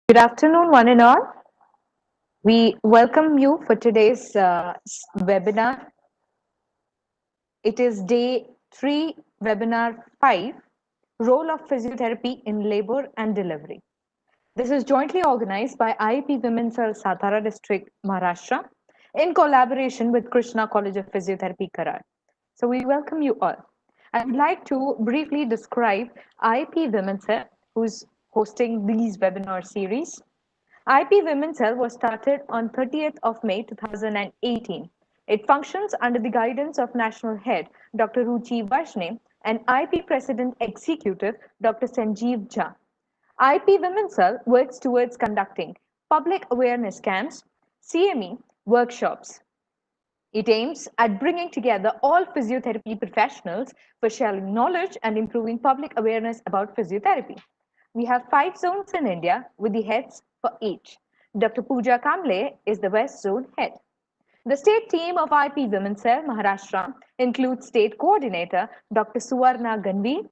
Good afternoon, one and all. We welcome you for today's webinar. It is day 3, webinar 5, Role of Physiotherapy in Labor and Delivery. This is jointly organized by IIP Women's Cell Satara District, Maharashtra, in collaboration with Krishna College of Physiotherapy, Karad. So we welcome you all. I would like to briefly describe IIP Women's Cell, who's hosting these webinar series. IP Women's Cell was started on 30th of May 2018. It functions under the guidance of National Head Dr. Ruchi Vaishne and IP President Executive Dr. Sanjeev Jha. IP Women's Cell works towards conducting public awareness camps, CME, workshops. It aims at bringing together all physiotherapy professionals for sharing knowledge and improving public awareness about physiotherapy. We have 5 zones in India with the heads for each. Dr. Pooja Kamble is the West Zone head. The state team of IP Women's Cell Maharashtra includes State Coordinator Dr. Suvarna Ganvi,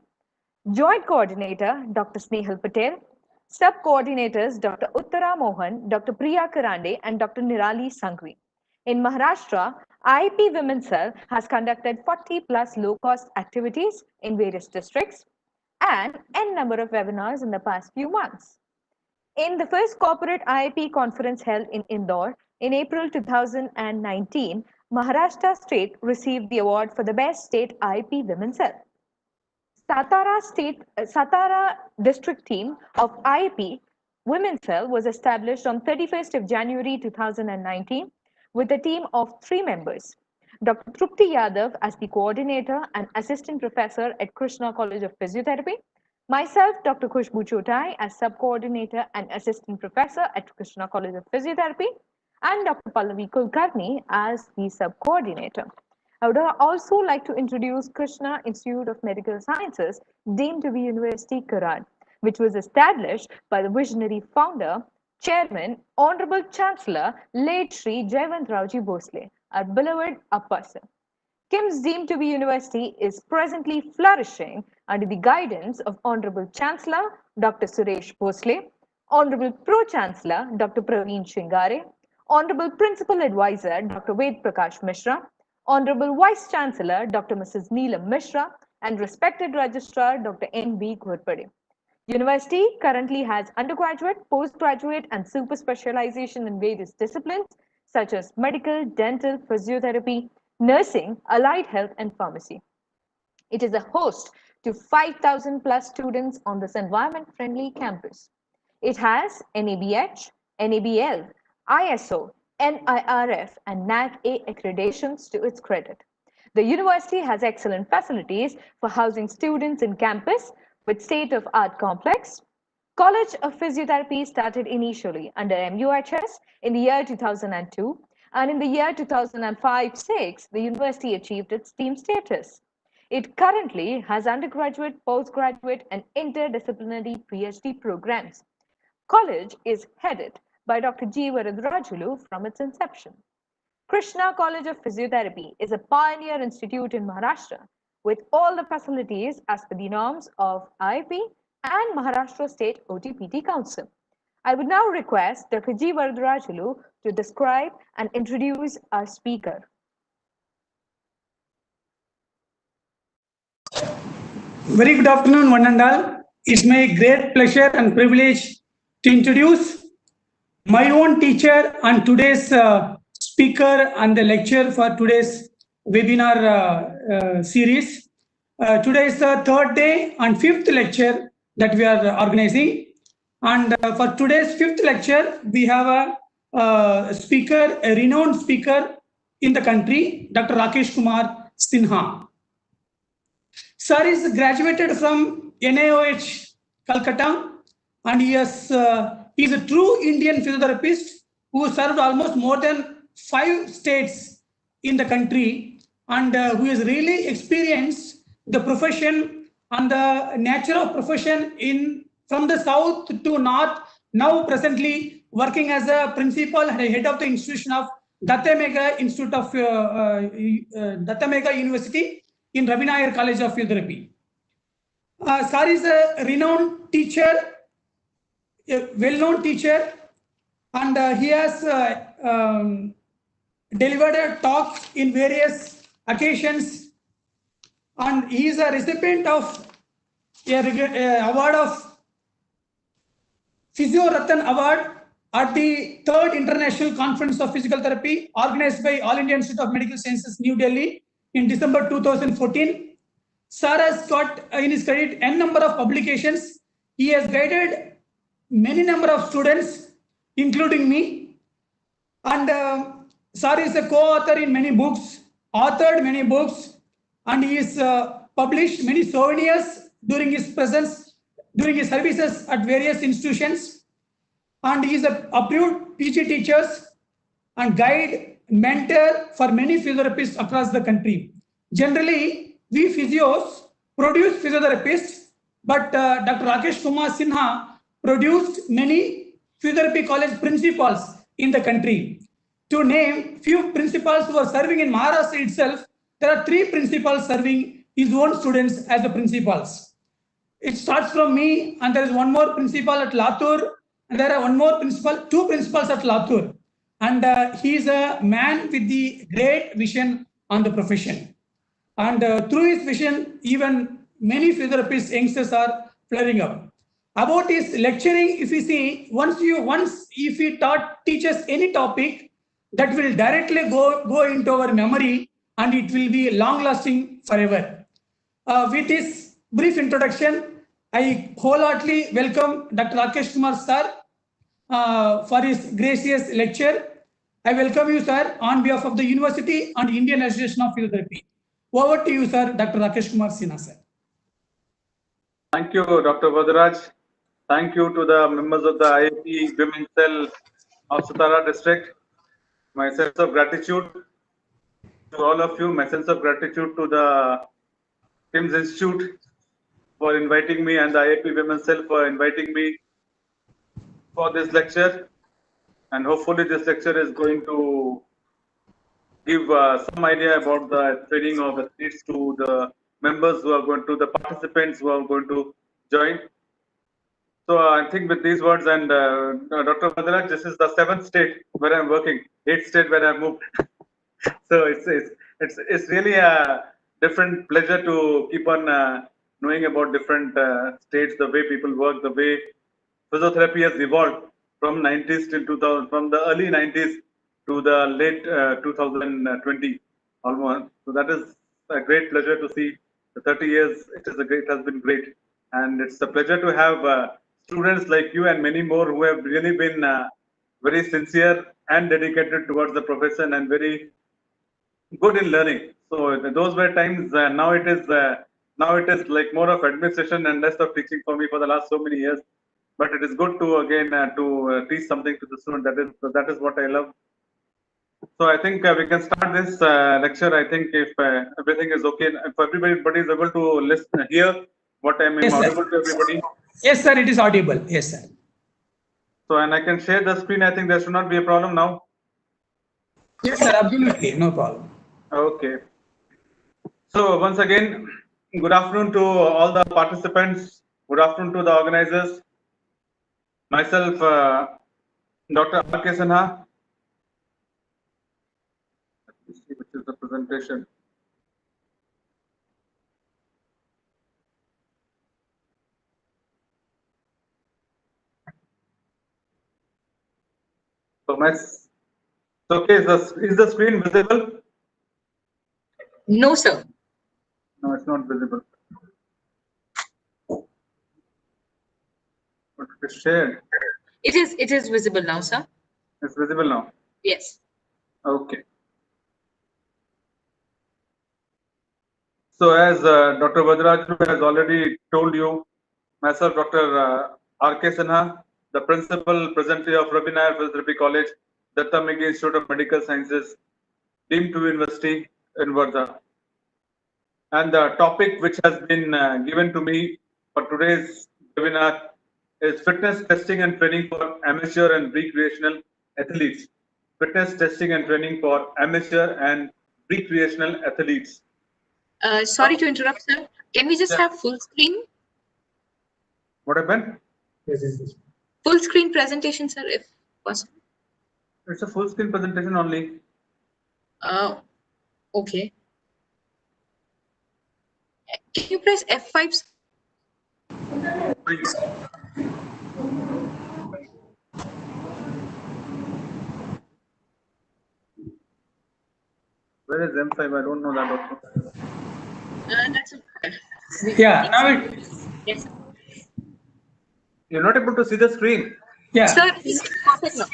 Joint Coordinator Dr. Snehal Patel, Sub-Coordinators Dr. Uttara Mohan, Dr. Priya Karande, and Dr. Nirali Sanghvi. In Maharashtra, IIP Women's Cell has conducted 40 plus low-cost activities in various districts and n number of webinars in the past few months. In the first corporate IIP conference held in Indore in April 2019, Maharashtra State received the award for the best state IIP Women's Cell. Satara district team of IIP Women's Cell was established on 31st of January 2019 with a team of 3 members. Dr. Trupti Yadav as the coordinator and assistant professor at Krishna College of Physiotherapy, myself, Dr. Khushbu Chotai, as sub-coordinator and assistant professor at Krishna College of Physiotherapy, and Dr. Pallavi Kulkarni as the sub-coordinator. I would also like to introduce Krishna Institute of Medical Sciences, deemed to be University Karad, which was established by the visionary founder, chairman, Honorable Chancellor, late Shri Jayawant Rauji Bhosle, our beloved Appasar. KIMS deemed to be university is presently flourishing under the guidance of Honorable Chancellor Dr. Suresh Bhosle, Honorable Pro-Chancellor Dr. Praveen Shingare, Honorable Principal Advisor Dr. Ved Prakash Mishra, Honorable Vice Chancellor Dr. Mrs. Neelam Mishra, and respected Registrar Dr. N.B. Ghorpade. University currently has undergraduate, postgraduate, and super specialization in various disciplines such as medical, dental, physiotherapy, nursing, allied health, and pharmacy. It is a host to 5,000 plus students on this environment-friendly campus. It has NABH, NABL, ISO, NIRF, and NAC-A accreditations to its credit. The university has excellent facilities for housing students in campus with state-of-art complex. College of Physiotherapy started initially under MUHS in the year 2002, and in the year 2005-06, the university achieved its team status. It currently has undergraduate, postgraduate, and interdisciplinary PhD programs. College is headed by Dr. G. Varadarajulu from its inception. Krishna College of Physiotherapy is a pioneer institute in Maharashtra with all the facilities as per the norms of IIP and Maharashtra State OTPT Council. I would now request Dr. G. Varadarajulu to describe and introduce our speaker. Very good afternoon, one and all. It's my great pleasure and privilege to introduce my own teacher and today's speaker and the lecture for today's webinar series. Today is the 3rd day and 5th lecture that we are organizing. And for today's 5th lecture, we have a speaker, a renowned speaker in the country, Dr. Rakesh Kumar Sinha. Sir is graduated from NIOH Calcutta, and he is a true Indian physiotherapist who served almost more than 5 states in the country, and who has really experienced the profession and the nature of profession from the south to north. Now presently working as a principal and head of the institution of Dattamega Institute of Dattamega University in Ravi Nair College of Physiotherapy. Sir is a renowned teacher a well-known teacher, and he has delivered a talk in various occasions, and he is a recipient of a award of Physio Ratan Award at the 3rd International Conference of Physical Therapy organized by All India Institute of Medical Sciences, New Delhi in December 2014. Sir has got in his credit n number of publications. He has guided many number of students, including me. And Sir is a co-author in many books, authored many books, and he is published many souvenirs during his presence, during his services at various institutions. And he is a approved PG teachers and guide, mentor for many physiotherapists across the country. Generally, we physios produce physiotherapists, but Dr. Rakesh Kumar Sinha produced many physiotherapy college principals in the country. To name few principals who are serving in Maharashtra itself, there are 3 principals serving his own students as the principals. It starts from me, and there is one more principal at Latur, and there are one more principal, 2 principals at Latur. And he is a man with the great vision on the profession. And through his vision, even many physiotherapists, youngsters are flaring up. About his lecturing, if you see, once if he teaches any topic, that will directly go into our memory, and it will be long lasting forever. With this brief introduction, I wholeheartedly welcome Dr. Rakesh Kumar sir for his gracious lecture. I welcome you, sir, on behalf of the University and Indian Association of Physiotherapy. Over to you, sir, Dr. Rakesh Kumar Sinha, sir. Thank you, Dr. Vadraj. Thank you to the members of the IAP Women's Cell of Satara district. My sense of gratitude to all of you, my sense of gratitude to the KIMS Institute for inviting me and the IAP Women's Cell for inviting me for this lecture. And hopefully this lecture is going to give some idea about the training of athletes to the members who are going to, the participants who are going to join. So I think with these words, and Dr. Vadraj, this is the 7th state where I'm working, 8th state where I moved. So it's really a different pleasure to keep on knowing about different states, the way people work, the way physiotherapy has evolved from 90s till 2000, from the early 90s to the late 2020 almost. So that is a great pleasure to see. The 30 years, it has been great, and it's a pleasure to have students like you and many more who have really been very sincere and dedicated towards the profession and very good in learning. So those were times. Now it is like more of administration and less of teaching for me for the last so many years. But it is good to again teach something to the student. That is what I love. So I think we can start this lecture. I think if everything is okay, if everybody is able to listen, hear what I am audible to everybody. Yes, sir. It is audible. Yes, sir. So and I can share the screen. I think there should not be a problem now. Yes, sir. Absolutely, no problem. Okay. So once again, good afternoon to all the participants. Good afternoon to the organizers. Myself, Dr. R.K. Sinha. Let me see which is the presentation. So, okay, is the screen visible? No, sir. No, it's not visible. But it is shared. It is visible now, sir. It's visible now. Yes. Okay. So as Dr. Vadraj has already told you, myself, Dr. R.K. Sinha, the principal presently of Ravi Nair Physiotherapy College, Datta Megi Institute of Medical Sciences, deemed to University in Wardha. And the topic which has been given to me for today's webinar is fitness testing and training for amateur and recreational athletes. Fitness testing and training for amateur and recreational athletes. Sorry to interrupt, sir. Can we just have full screen? What happened? Yes, yes, yes. Full screen presentation, sir, if possible. It's a full screen presentation only. Okay. Can you press F5? Sir? Where is M5? I don't know that also. That's okay. Yeah, now it, Yes, sir. You're not able to see the screen. yeah. Sir, it's perfect now.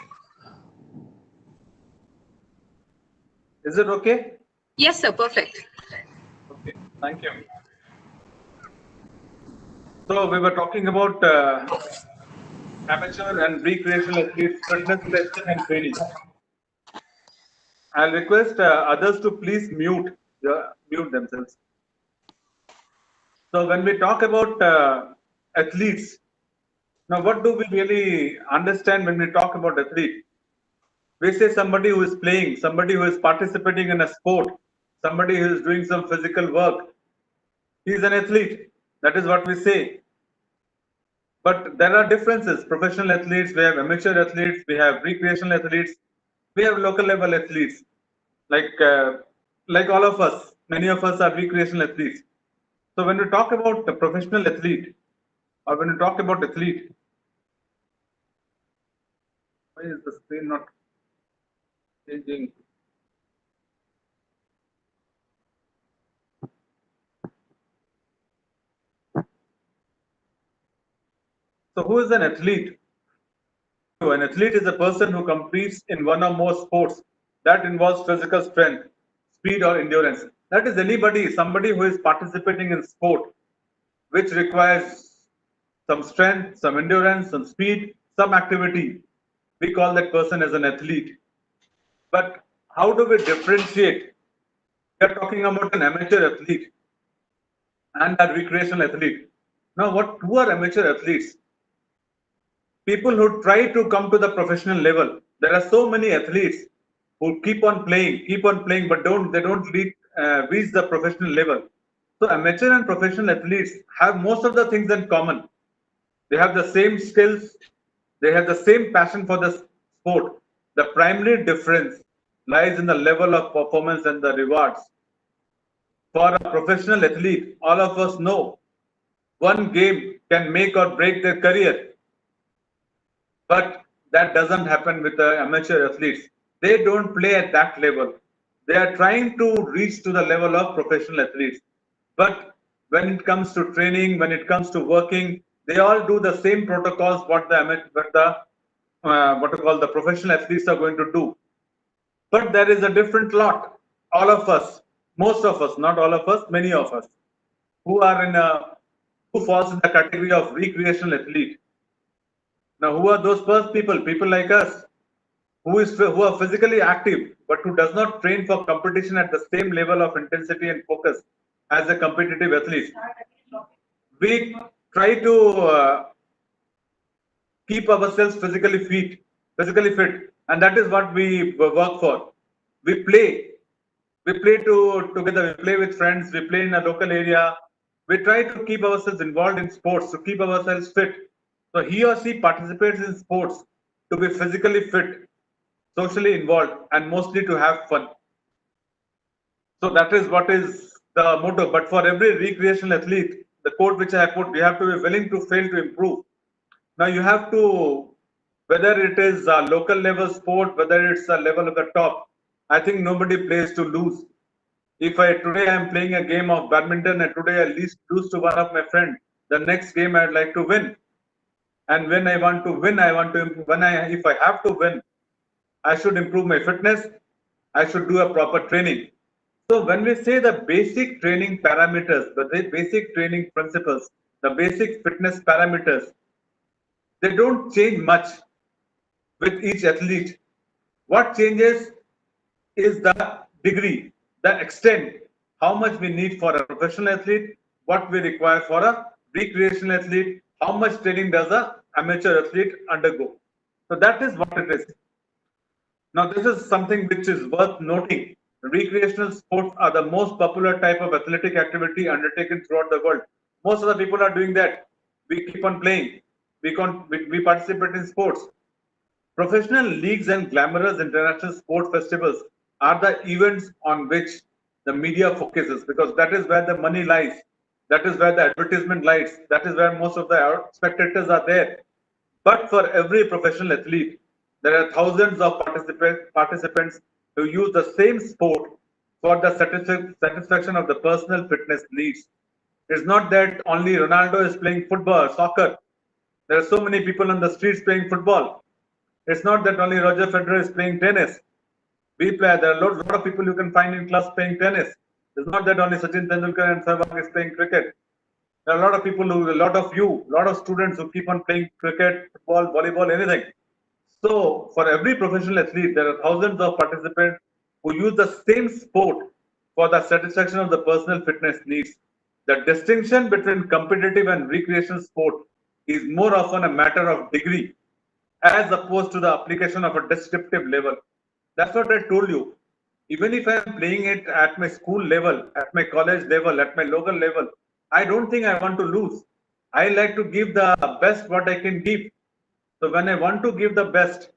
Is it okay? Yes, sir, perfect. Okay, thank you. So we were talking about amateur and recreational athletes, fitness testing and training. I'll request others to please mute themselves. So when we talk about athletes, now what do we really understand when we talk about athlete? We say somebody who is playing, somebody who is participating in a sport, somebody who is doing some physical work. He is an athlete. That is what we say. But there are differences. Professional athletes, we have amateur athletes, we have recreational athletes, we have local level athletes. Like all of us, many of us are recreational athletes. So when we talk about the professional athlete, or when we talk about athlete, why is the screen not changing? So who is an athlete? An athlete is a person who competes in one or more sports that involves physical strength, speed, or endurance. That is anybody, somebody who is participating in sport, which requires some strength, some endurance, some speed, some activity. We call that person as an athlete. But how do we differentiate? We are talking about an amateur athlete and a recreational athlete. Now, who are amateur athletes? People who try to come to the professional level. There are so many athletes who keep on playing, but they don't reach the professional level. So amateur and professional athletes have most of the things in common. They have the same skills. They have the same passion for the sport. The primary difference lies in the level of performance and the rewards. For a professional athlete, all of us know one game can make or break their career. But that doesn't happen with the amateur athletes. They don't play at that level. They are trying to reach to the level of professional athletes. But when it comes to training, when it comes to working, they all do the same protocols what the professional athletes are going to do. But there is a different lot. All of us, most of us, not all of us, many of us, who falls in the category of recreational athlete. Now, who are those first people? People like us, who are physically active, but who does not train for competition at the same level of intensity and focus as a competitive athlete. We try to keep ourselves physically fit, and that is what we work for. We play together. We play with friends. We play in a local area. We try to keep ourselves involved in sports to keep ourselves fit. So he or she participates in sports to be physically fit, socially involved, and mostly to have fun. So that is what is the motto. But for every recreational athlete, the quote which I have put, we have to be willing to fail to improve. Now you have to, whether it is a local level sport, whether it's a level of the top, I think nobody plays to lose. If today I am playing a game of badminton and today I lose to one of my friends, the next game I'd like to win. And when I want to win, if I have to win, I should improve my fitness. I should do a proper training. So when we say the basic training parameters, the basic training principles, the basic fitness parameters, they don't change much with each athlete. What changes is the degree, the extent, how much we need for a professional athlete, what we require for a recreational athlete, how much training does a amateur athlete undergo. So that is what it is. Now this is something which is worth noting. Recreational sports are the most popular type of athletic activity undertaken throughout the world. Most of the people are doing that. We keep on playing. we participate in sports. Professional leagues and glamorous international sport festivals are the events on which the media focuses, because that is where the money lies. That is where the advertisement lies. That is where most of the spectators are there. But for every professional athlete, there are thousands of participants who use the same sport for the satisfaction of the personal fitness needs. It's not that only Ronaldo is playing football, soccer. There are so many people on the streets playing football. It's not that only Roger Federer is playing tennis. There are a lot of people you can find in class playing tennis. It's not that only Sachin Tendulkar and Sehwag is playing cricket. There are a lot of people a lot of students who keep on playing cricket, football, volleyball, anything. So for every professional athlete, there are thousands of participants who use the same sport for the satisfaction of the personal fitness needs. The distinction between competitive and recreational sport is more often a matter of degree as opposed to the application of a descriptive level. That's what I told you. Even if I'm playing it at my school level, at my college level, at my local level, I don't think I want to lose. I like to give the best what I can give. So when I want to give the best,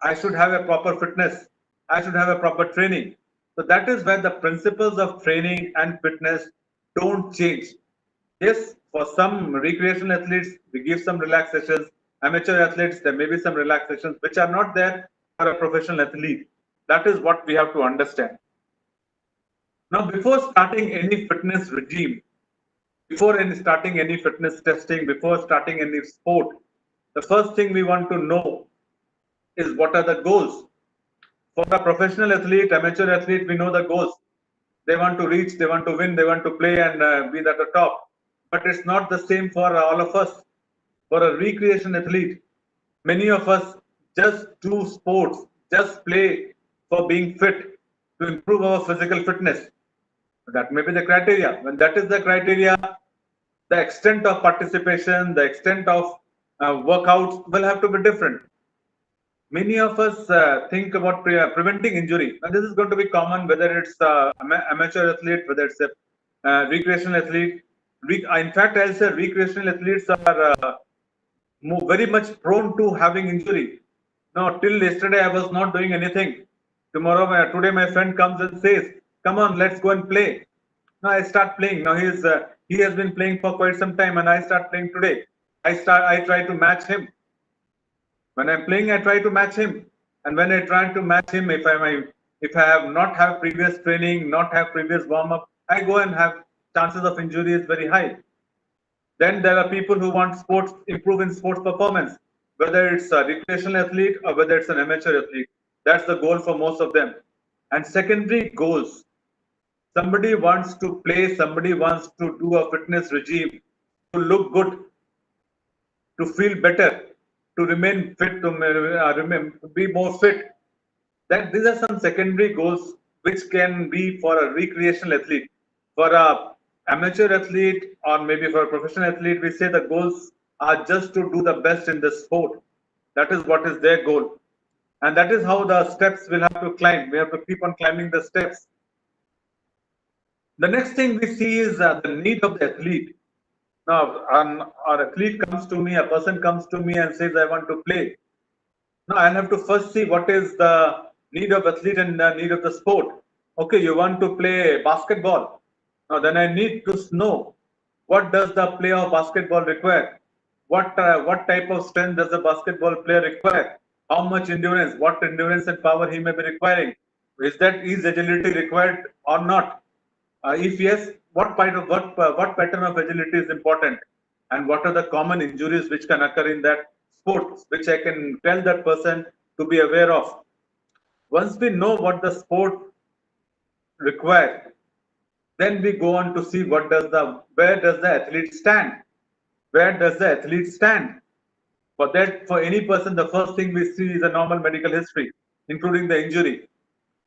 I should have a proper fitness. I should have a proper training. So that is where the principles of training and fitness don't change. Yes, for some recreational athletes, we give some relaxations. Amateur athletes, there may be some relaxations which are not there for a professional athlete. That is what we have to understand. Now, before starting any fitness regime, starting any fitness testing, before starting any sport, the first thing we want to know is what are the goals. For a professional athlete, amateur athlete, we know the goals. They want to reach, they want to win, they want to play and be at the top. But it's not the same for all of us. For a recreation athlete, many of us just do sports, just play for being fit, to improve our physical fitness. That may be the criteria. When that is the criteria, the extent of participation, the extent of workouts will have to be different. Many of us think about preventing injury, and this is going to be common whether it's amateur athlete, whether it's a recreational athlete. In fact, I'll say recreational athletes are very much prone to having injury. No, till yesterday I was not doing anything. Today my friend comes and says, "Come on, let's go and play." Now I start playing. Now he has been playing for quite some time, and I start playing today. I try to match him. When I'm playing, I try to match him. And when I try to match him, if I have not have previous training, not have previous warm up, I go and have chances of injury is very high. Then there are people who want improve in sports performance, whether it's a recreational athlete or whether it's an amateur athlete. That's the goal for most of them. And secondary goals. Somebody wants to play, somebody wants to do a fitness regime, to look good, to feel better, to remain fit, to be more fit. These are some secondary goals which can be for a recreational athlete. For a amateur athlete or maybe for a professional athlete, we say the goals are just to do the best in the sport. That is what is their goal. And that is how the steps will have to climb. We have to keep on climbing the steps. The next thing we see is the need of the athlete. Now, our athlete comes to me, a person comes to me and says, I want to play. Now, I'll have to first see what is the need of athlete and the need of the sport. Okay, you want to play basketball. Now, then I need to know what does the player of basketball require? What type of strength does the basketball player require? How much endurance? What endurance and power he may be requiring? Is agility required or not? If yes, what pattern of agility is important, and what are the common injuries which can occur in that sport, which I can tell that person to be aware of. Once we know what the sport requires, then we go on to see where does the athlete stand? Where does the athlete stand? For that, for any person, the first thing we see is a normal medical history, including the injury,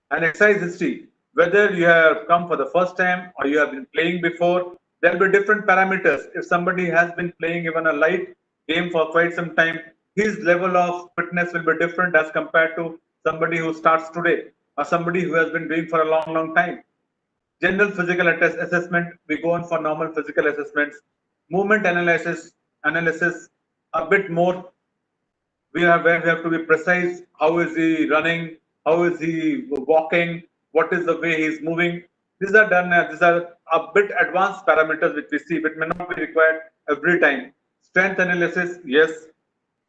and exercise history. Whether you have come for the first time or you have been playing before, there will be different parameters. If somebody has been playing even a light game for quite some time, his level of fitness will be different as compared to somebody who starts today or somebody who has been doing for a long time. General physical assessment, we go on for normal physical assessments. Movement analysis, a bit more. We have to be precise. How is he running? How is he walking? What is the way he is moving? These are done. These are a bit advanced parameters which we see, but may not be required every time. Strength analysis, yes.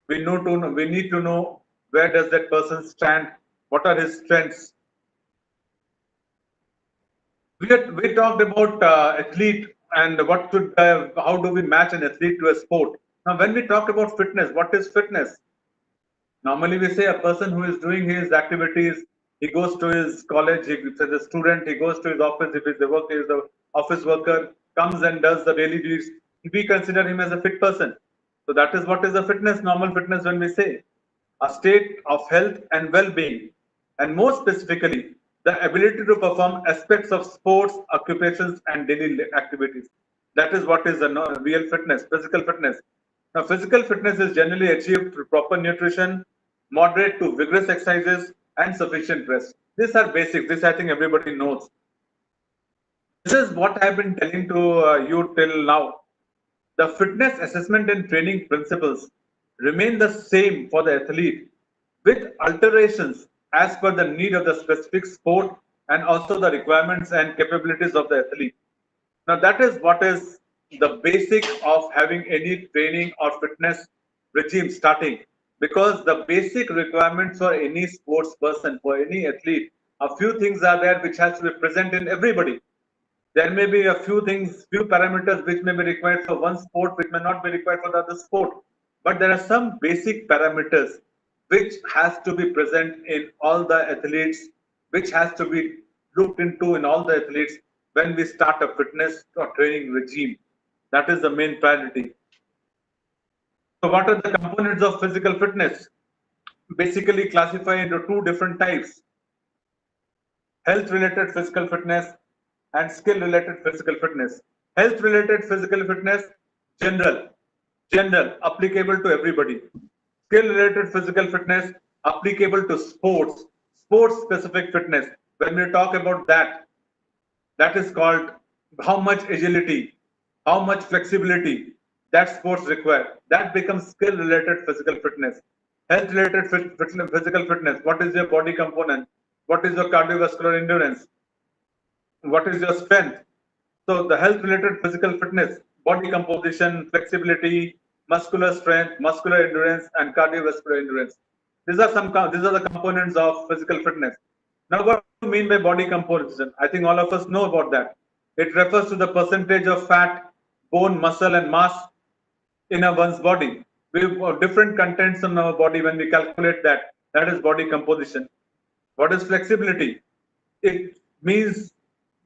We need to know where does that person stand. What are his strengths? We talked about athlete and how do we match an athlete to a sport. Now, when we talk about fitness, what is fitness? Normally, we say a person who is doing his activities, he goes to his college, as a student, he goes to his office, if he's the worker, is the office worker, comes and does the daily duties. We consider him as a fit person. So that is what is the fitness, normal fitness when we say a state of health and well-being, and more specifically, the ability to perform aspects of sports, occupations, and daily activities. That is what is the real fitness, physical fitness. Now, physical fitness is generally achieved through proper nutrition, moderate to vigorous exercises, and sufficient rest. These are basics. This I think everybody knows. This is what I've been telling to you till now. The fitness assessment and training principles remain the same for the athlete, with alterations as per the need of the specific sport and also the requirements and capabilities of the athlete. Now, that is what is the basic of having any training or fitness regime starting, because the basic requirements for any sports person, for any athlete, a few things are there which has to be present in everybody. There may be a few things, few parameters which may be required for one sport, which may not be required for the other sport. But there are some basic parameters which has to be present in all the athletes, which has to be looked into in all the athletes when we start a fitness or training regime. That is the main priority. So what are the components of physical fitness? Basically classify into two different types: health-related physical fitness and skill-related physical fitness. Health-related physical fitness, general, applicable to everybody. Skill-related physical fitness, applicable to sports, sports-specific fitness. When we talk about that, that is called how much agility, how much flexibility that sports require. That becomes skill-related physical fitness. Health-related physical fitness. What is your body component? What is your cardiovascular endurance? What is your strength? So the health related physical fitness, body composition, flexibility, muscular strength, muscular endurance, and cardiovascular endurance. These are the components of physical fitness. Now, what do you mean by body composition? I think all of us know about that. It refers to the percentage of fat, bone, muscle, and mass in one's body. We have different contents in our body. When we calculate that, that is body composition. What is flexibility? It means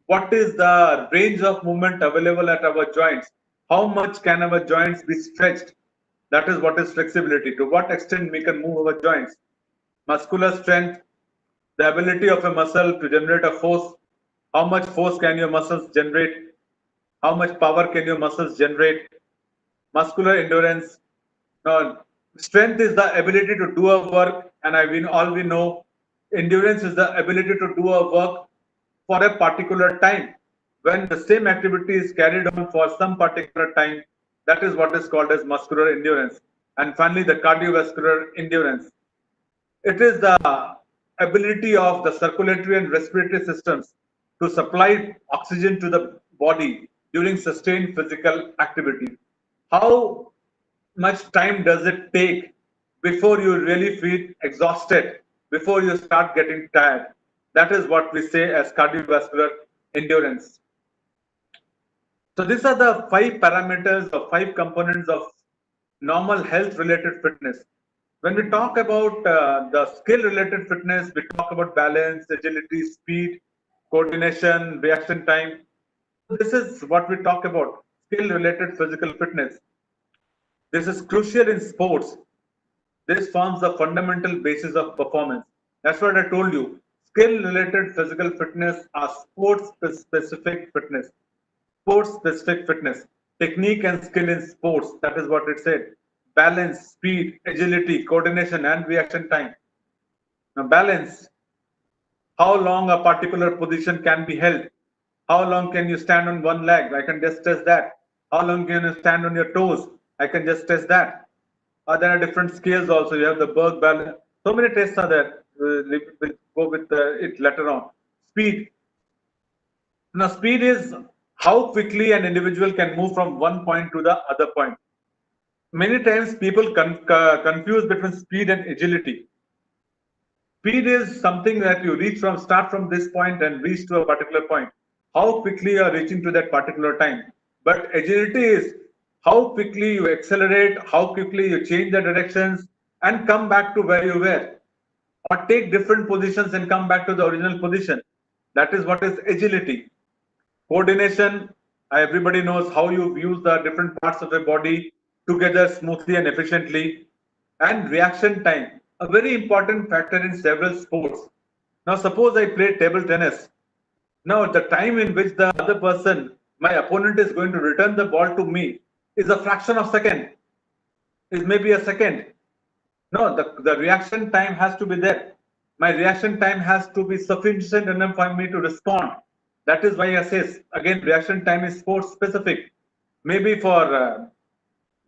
what is the range of movement available at our joints? How much can our joints be stretched? That is what is flexibility. To what extent we can move our joints? Muscular strength, the ability of a muscle to generate a force. How much force can your muscles generate? How much power can your muscles generate? Muscular endurance. Now, strength is the ability to do a work, and all we know, endurance is the ability to do a work for a particular time. When the same activity is carried on for some particular time, that is what is called as muscular endurance. And finally, the cardiovascular endurance. It is the ability of the circulatory and respiratory systems to supply oxygen to the body during sustained physical activity. How much time does it take before you really feel exhausted, before you start getting tired? That is what we say as cardiovascular endurance. So these are the 5 parameters or 5 components of normal health related fitness. When we talk about the skill related fitness, we talk about balance, agility, speed, coordination, reaction time. This is what we talk about, skill related physical fitness. This is crucial in sports. This forms the fundamental basis of performance. That's what I told you. Skill related physical fitness are sports specific fitness. Sports specific fitness. Technique and skill in sports. That is what it said. Balance, speed, agility, coordination, and reaction time. Now, balance. How long a particular position can be held? How long can you stand on one leg? I can just test that. How long can you stand on your toes? I can just test that. There are different scales also. You have the Berg balance. So many tests are there. We'll go with it later on. Speed. Now, speed is how quickly an individual can move from one point to the other point. Many times people confuse between speed and agility. Speed is something that you start from this point and reach to a particular point. How quickly you are reaching to that particular time. But agility is how quickly you accelerate, how quickly you change the directions and come back to where you were, or take different positions and come back to the original position. That is what is agility. Coordination, everybody knows how you use the different parts of the body together smoothly and efficiently. And reaction time, a very important factor in several sports. Now, suppose I play table tennis. Now, the time in which the other person, my opponent, is going to return the ball to me is a fraction of a second, is maybe a second. No, the reaction time has to be there. My reaction time has to be sufficient enough for me to respond. That is why I say, again, reaction time is sports specific. Maybe for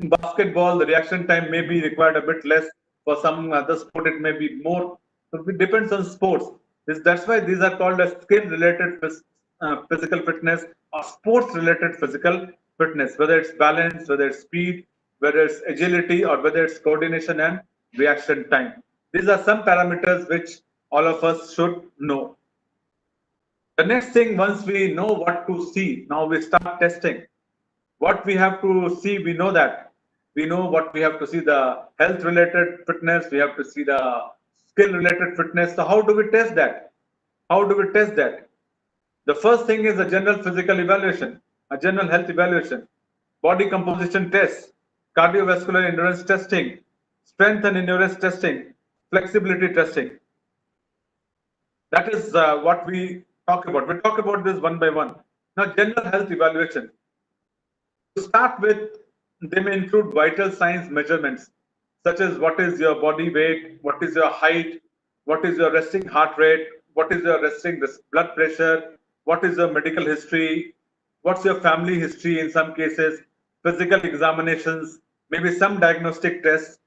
basketball, the reaction time may be required a bit less. For some other sport, it may be more. So it depends on sports. That's why these are called as skill-related physical fitness or sports-related physical fitness, whether it's balance, whether it's speed, whether it's agility, or whether it's coordination and reaction time. These are some parameters which all of us should know. The next thing, once we know what to see, now we start testing. What we have to see, we know that. We know what we have to see, the health related fitness, we have to see the skill related fitness. So how do we test that? How do we test that? The first thing is a general physical evaluation, a general health evaluation, body composition tests, cardiovascular endurance testing, strength and endurance testing, flexibility testing. That is what we talk about. We talk about this one by one. Now, general health evaluation. To start with, they may include vital signs measurements, such as what is your body weight, what is your height, what is your resting heart rate, what is your resting blood pressure, what is your medical history, what's your family history in some cases, physical examinations, maybe some diagnostic tests,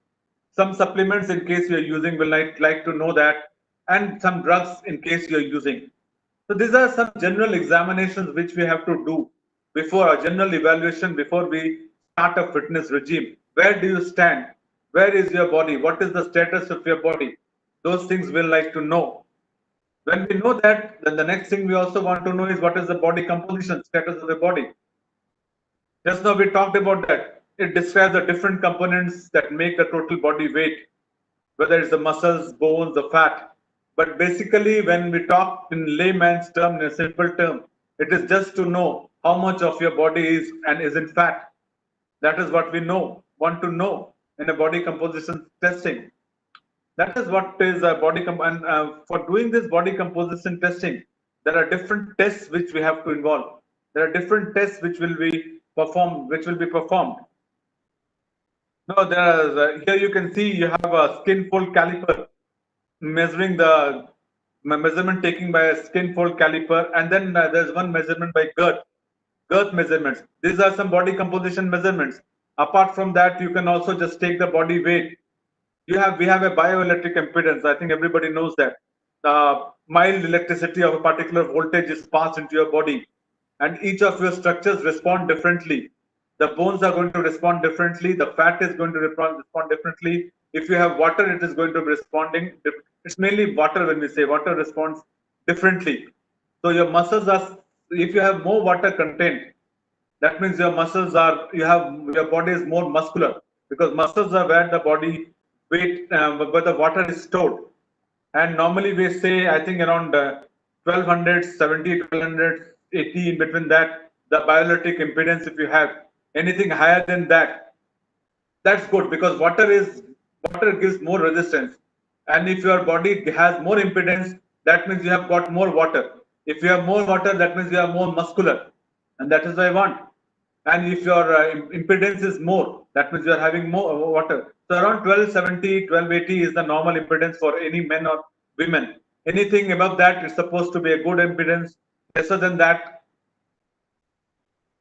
some supplements in case you're using, will like to know that, and some drugs in case you're using. So these are some general examinations which we have to do before a general evaluation, before we start a fitness regime. Where do you stand? Where is your body? What is the status of your body? Those things we'll like to know. When we know that, then the next thing we also want to know is what is the body composition, status of the body. Just now we talked about that. It describes the different components that make the total body weight, whether it's the muscles, bones, the fat. But basically, when we talk in layman's term, in a simple term, it is just to know how much of your body is and isn't fat. That is what we want to know in a body composition testing. That is what is a body for doing this body composition testing, there are different tests which we have to involve. There are different tests which will be performed. No, here you can see you have a skin fold caliper measuring the measurement taken by a skin fold caliper, and then there's one measurement by girth measurements. These are some body composition measurements. Apart from that, you can also just take the body weight. We have a bioelectric impedance. I think everybody knows that. Mild electricity of a particular voltage is passed into your body, and each of your structures respond differently. The bones are going to respond differently. The fat is going to respond differently. If you have water, it is going to be responding. It's mainly water when we say water responds differently. So your muscles are, if you have more water content, that means your muscles are, your body is more muscular, because muscles are where the body weight, where the water is stored. And normally we say, I think around 1270, 1280, in between that, the bioelectric impedance, if you have anything higher than that, that's good, because water gives more resistance. And if your body has more impedance, that means you have got more water. If you have more water, that means you are more muscular. And that is what I want. And if your impedance is more, that means you are having more water. So around 1270, 1280 is the normal impedance for any men or women. Anything above that is supposed to be a good impedance. Lesser than that,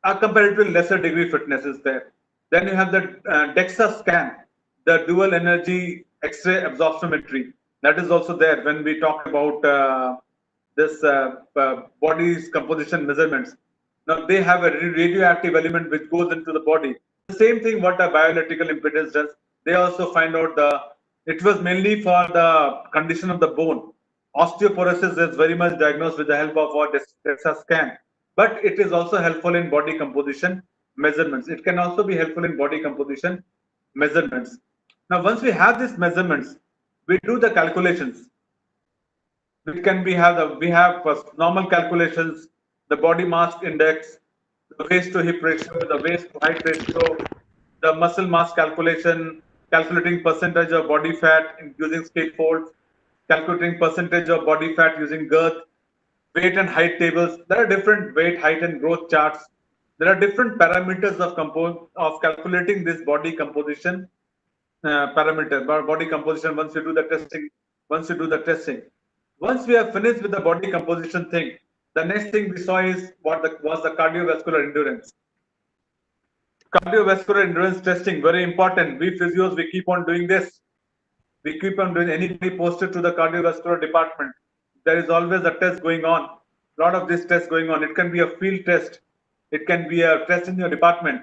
a comparatively lesser degree fitness is there. Then you have the DEXA scan. the dual energy X-ray absorptiometry. That is also there when we talk about this body's composition measurements. Now they have a radioactive element which goes into the body. The same thing what a bioelectrical impedance does. They also find out it was mainly for the condition of the bone. Osteoporosis is very much diagnosed with the help of what DEXA scan, but it is also helpful in body composition measurements. It can also be helpful in body composition measurements. Now, once we have these measurements, we do the calculations. We have normal calculations, the body mass index, the waist to hip ratio, the waist to height ratio, the muscle mass calculation, calculating percentage of body fat using scale folds, calculating percentage of body fat using girth, weight and height tables. There are different weight, height, and growth charts. There are different parameters of calculating this body composition parameter, body composition. Once you do the testing, once we have finished with the body composition thing, the next thing we saw is was the cardiovascular endurance. Cardiovascular endurance testing, very important. We physios, we keep on doing this. We keep on doing. Anybody posted to the cardiovascular department, there is always a test going on. A lot of this tests going on. It can be a field test. It can be a test in your department.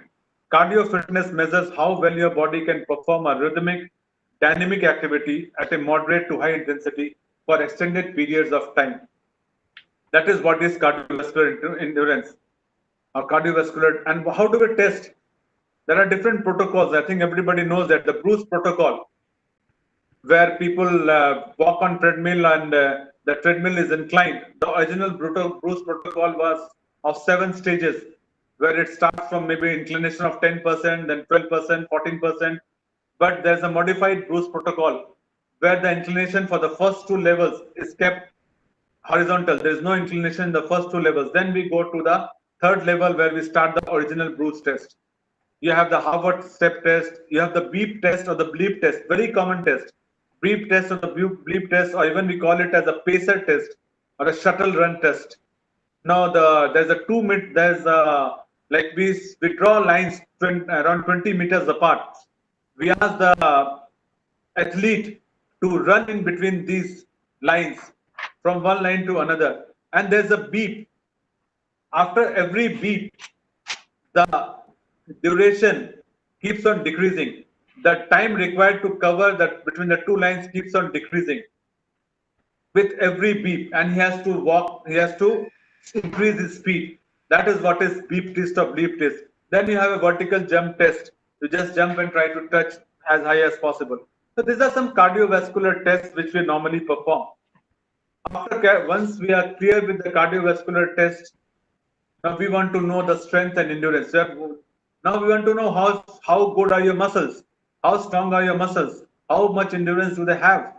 Cardio fitness measures how well your body can perform a rhythmic, dynamic activity at a moderate to high intensity for extended periods of time. That is what is cardiovascular endurance or cardiovascular. And how do we test? There are different protocols. I think everybody knows that the Bruce protocol, where people walk on treadmill and the treadmill is inclined. The original Bruce protocol was of 7 stages, where it starts from maybe inclination of 10%, then 12%, 14%. But there's a modified Bruce protocol where the inclination for the first 2 levels is kept horizontal. There is no inclination in the first 2 levels. Then we go to the 3rd level where we start the original Bruce test. You have the Harvard step test. You have the beep test or the bleep test, very common test. Beep test or the bleep test, or even we call it as a pacer test or a shuttle run test. Now there's a 2 minute, like we draw lines around 20 meters apart. We ask the athlete to run in between these lines from one line to another, and there's a beep. After every beep, the duration keeps on decreasing. The time required to cover that between the 2 lines keeps on decreasing with every beep, and he has to walk, he has to increase his speed. That is what is beep test or bleep test. Then you have a vertical jump test. You just jump and try to touch as high as possible. So these are some cardiovascular tests which we normally perform. Once we are clear with the cardiovascular test, now we want to know the strength and endurance. Now we want to know how good are your muscles, how strong are your muscles, how much endurance do they have.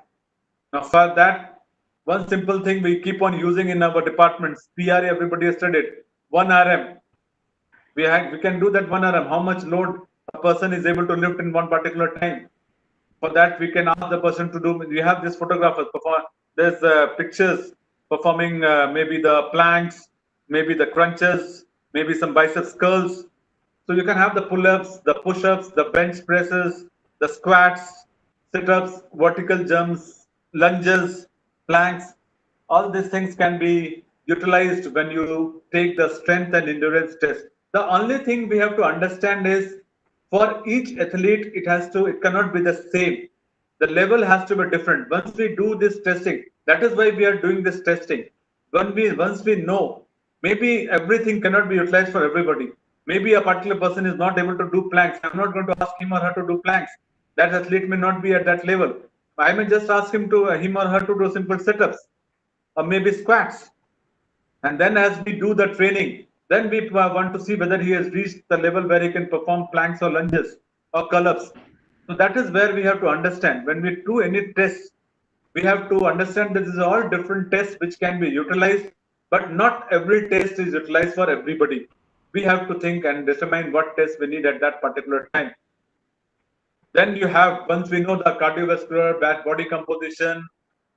Now for that, one simple thing we keep on using in our departments, PRA, everybody has studied, 1 RM. We can do that 1 RM, how much load a person is able to lift in one particular time. For that, we can ask the person to do, we have these photographers, there's pictures performing maybe the planks, maybe the crunches, maybe some biceps curls. So you can have the pull-ups, the push-ups, the bench presses, the squats, sit-ups, vertical jumps, lunges, planks. All these things can be utilized when you take the strength and endurance test. The only thing we have to understand is for each athlete, it cannot be the same. The level has to be different. Once we do this testing, that is why we are doing this testing. Once we know, maybe everything cannot be utilized for everybody. Maybe a particular person is not able to do planks. I'm not going to ask him or her to do planks. That athlete may not be at that level. I may just ask him or her to do simple sit-ups or maybe squats. And then as we do the training, then we want to see whether he has reached the level where he can perform planks or lunges or curl-ups. So that is where we have to understand. When we do any tests, we have to understand that this is all different tests which can be utilized, but not every test is utilized for everybody. We have to think and determine what tests we need at that particular time. Then you have, once we know the cardiovascular, body composition,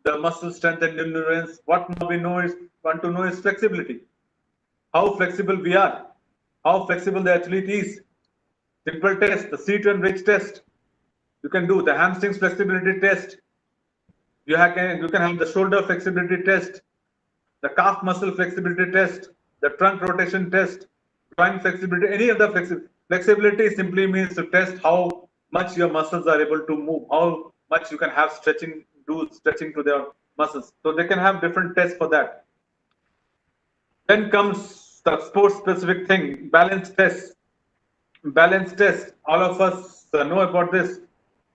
the muscle strength and endurance, what now we want to know is flexibility. How flexible we are, how flexible the athlete is. Simple test, the seat and reach test. You can do the hamstrings flexibility test. You can have the shoulder flexibility test, the calf muscle flexibility test, the trunk rotation test, joint flexibility. Any of the flexibility simply means to test how much your muscles are able to move, how much you can have stretching, do stretching to their muscles. So they can have different tests for that. Then comes the sports specific thing, balance test. Balance test. All of us know about this.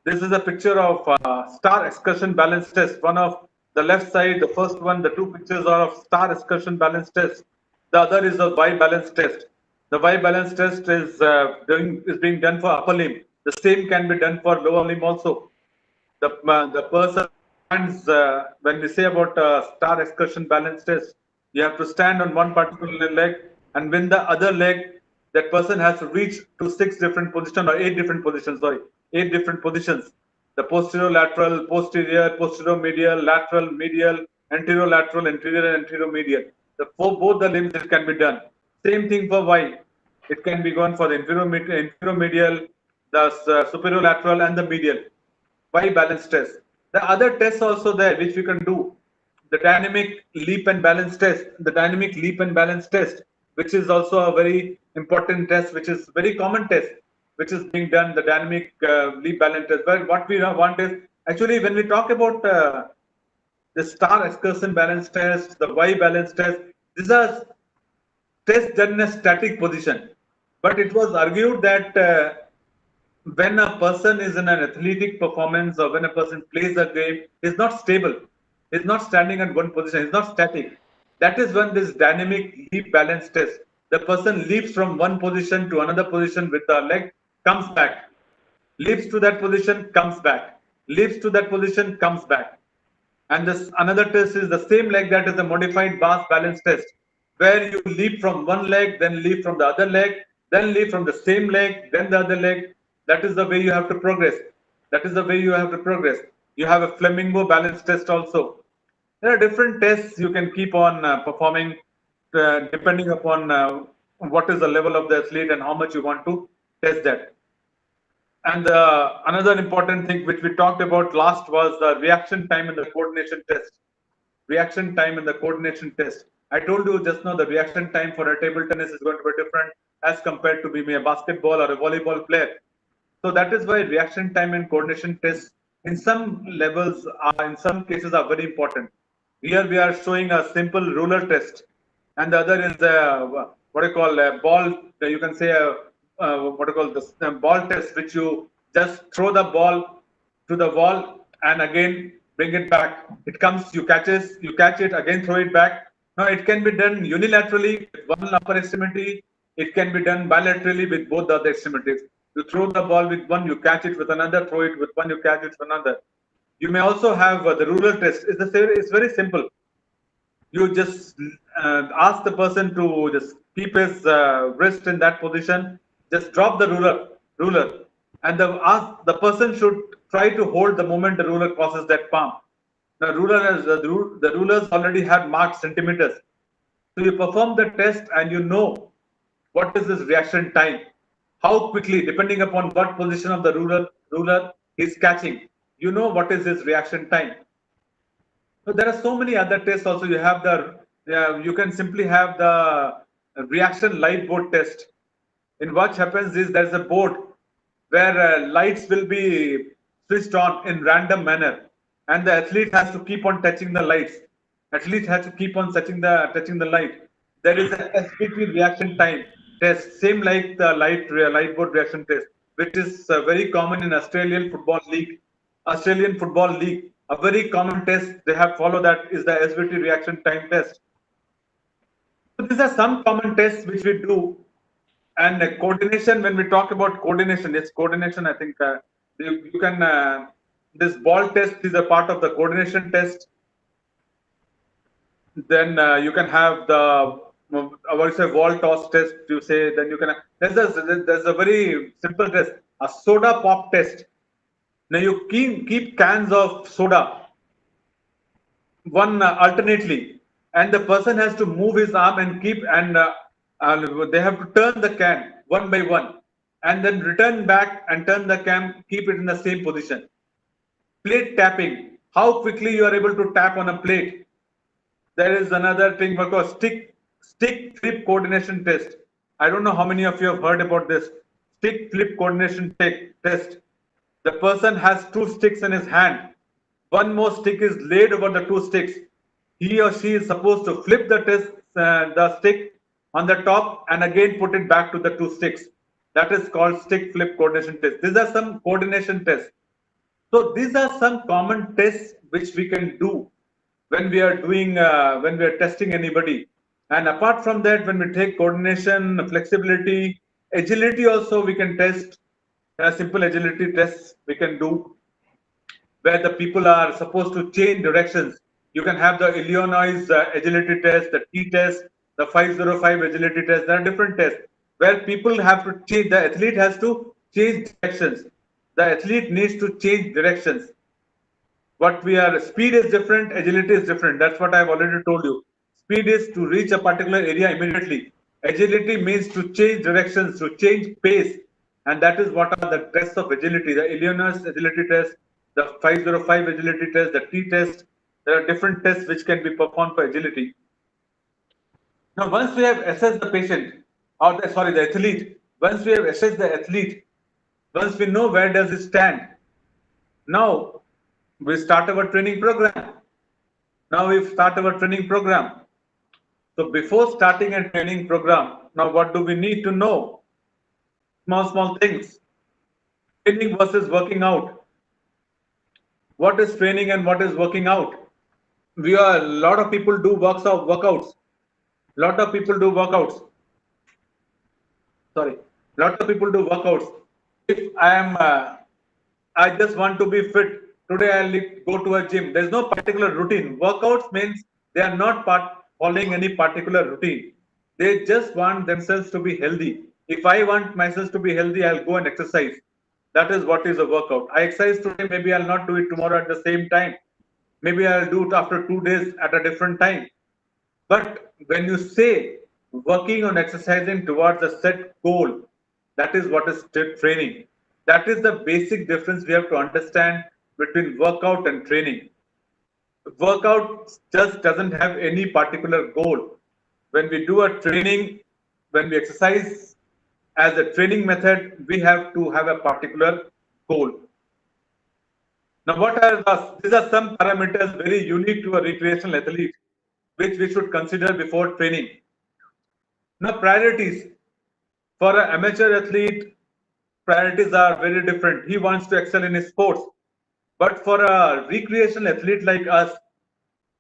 This is a picture of star excursion balance test. One of the left side, the first one, the two pictures are of star excursion balance test. The other is the Y balance test. The Y balance test is being done for upper limb. The same can be done for lower limb also. The person stands, when we say about star excursion balance test, you have to stand on one particular leg, and when the other leg, that person has to reach to 6 different positions or 8 different positions, sorry, 8 different positions. The posterior lateral, posterior medial, lateral, medial, anterior lateral, anterior and anterior medial. For both the limbs it can be done. Same thing for Y. It can be gone for the inferior medial, the superior lateral and the medial. Y balance test. The other tests also there which we can do. The dynamic leap and balance test. The dynamic leap and balance test, which is also a very important test, which is very common test, which is being done. The dynamic leap balance test. But what we want is actually when we talk about the star excursion balance test, the Y balance test, these are tests done in a static position. But it was argued that when a person is in an athletic performance or when a person plays a game, is not stable, is not standing at one position, is not static. That is when this dynamic leap balance test, the person leaps from one position to another position with the leg, comes back, leaps to that position, comes back, leaps to that position, comes back. And this another test is the same like that is the modified Bass balance test, where you leap from one leg, then leap from the other leg, then leap from the same leg, then the other leg. That is the way you have to progress. That is the way you have to progress. You have a flamingo balance test also. There are different tests you can keep on performing depending upon what is the level of the athlete and how much you want to test that. And another important thing which we talked about last was the reaction time in the coordination test. Reaction time in the coordination test. I told you just now the reaction time for a table tennis is going to be different as compared to maybe a basketball or a volleyball player. So that is why reaction time and coordination tests in some levels are, in some cases are very important. Here we are showing a simple ruler test, and the other is what I call a ball. You can say a what I call this ball test, which you just throw the ball to the wall and again bring it back. It comes, you catch it, again throw it back. Now it can be done unilaterally with one upper extremity. It can be done bilaterally with both the other extremities. You throw the ball with one, you catch it with another, throw it with one, you catch it with another. You may also have the ruler test. It's very simple. You just ask the person to just keep his wrist in that position. Just drop the ruler, and the person should try to hold the moment the ruler crosses that palm. The rulers already have marked centimeters. So you perform the test and you know what is his reaction time, how quickly, depending upon what position of the ruler is catching, you know what is his reaction time. So there are so many other tests also. You have you can simply have the reaction light board test. In what happens is there's a board where lights will be switched on in random manner, and the athlete has to keep on touching the lights. Athlete has to keep on touching the light. There is a SPT reaction time test, same like the light board reaction test, which is very common in Australian Football League. A very common test they have followed that is the SPT reaction time test. So these are some common tests which we do. And coordination, when we talk about coordination, it's coordination. I think you can, this ball test is a part of the coordination test. Then you can have the, what is a wall toss test, you say, then you can, there's a very simple test, a soda pop test. Now you keep cans of soda, one alternately, and the person has to move his arm and keep, and they have to turn the can one by one, and then return back and turn the cam, keep it in the same position. Plate tapping, how quickly you are able to tap on a plate. There is another thing called stick flip coordination test. I don't know how many of you have heard about this stick flip coordination test. The person has two sticks in his hand. One more stick is laid over the two sticks. He or she is supposed to flip the stick on the top and again put it back to the two sticks. That is called stick flip coordination test. These are some coordination tests. So these are some common tests which we can do when we are testing anybody. And apart from that, when we take coordination, flexibility, agility also we can test. Simple agility tests we can do where the people are supposed to change directions. You can have the Illinois agility test, the T test, the 505 agility test. There are different tests where people have to change, the athlete has to change directions. The athlete needs to change directions. Speed is different, agility is different. That's what I've already told you. Speed is to reach a particular area immediately. Agility means to change directions, to change pace. And that is what are the tests of agility. The Illinois agility test, the 505 agility test, the T test. There are different tests which can be performed for agility. Now, once we have assessed the patient, the athlete, once we have assessed the athlete, once we know where does it stand, now we start our training program. So before starting a training program, now what do we need to know? Small things. Training versus working out. What is training and what is working out? A lot of people do workouts. If I just want to be fit, today I'll go to a gym. There's no particular routine. Workouts means they are not following any particular routine. They just want themselves to be healthy. If I want myself to be healthy, I'll go and exercise. That is what is a workout. I exercise today, maybe I'll not do it tomorrow at the same time. Maybe I'll do it after 2 days at a different time. But when you say working on exercising towards a set goal, that is what is training. That is the basic difference we have to understand between workout and training. Workout just doesn't have any particular goal. When we do a training, when we exercise as a training method, we have to have a particular goal. Now, these are some parameters very unique to a recreational athlete, which we should consider before training. Now, priorities. For an amateur athlete, priorities are very different. He wants to excel in his sports. But for a recreational athlete like us,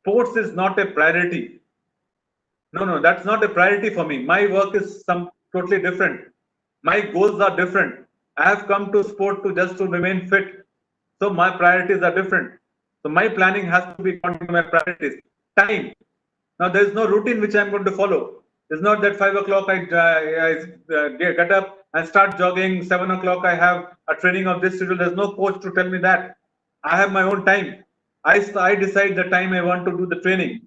sports is not a priority. No, that's not a priority for me. My work is totally different. My goals are different. I have come to sport just to remain fit. So my priorities are different. So my planning has to be according to my priorities. Time. Now there is no routine which I am going to follow. It's not that 5 o'clock I get up and start jogging. 7 o'clock I have a training of this schedule. There's no coach to tell me that. I have my own time. I decide the time I want to do the training.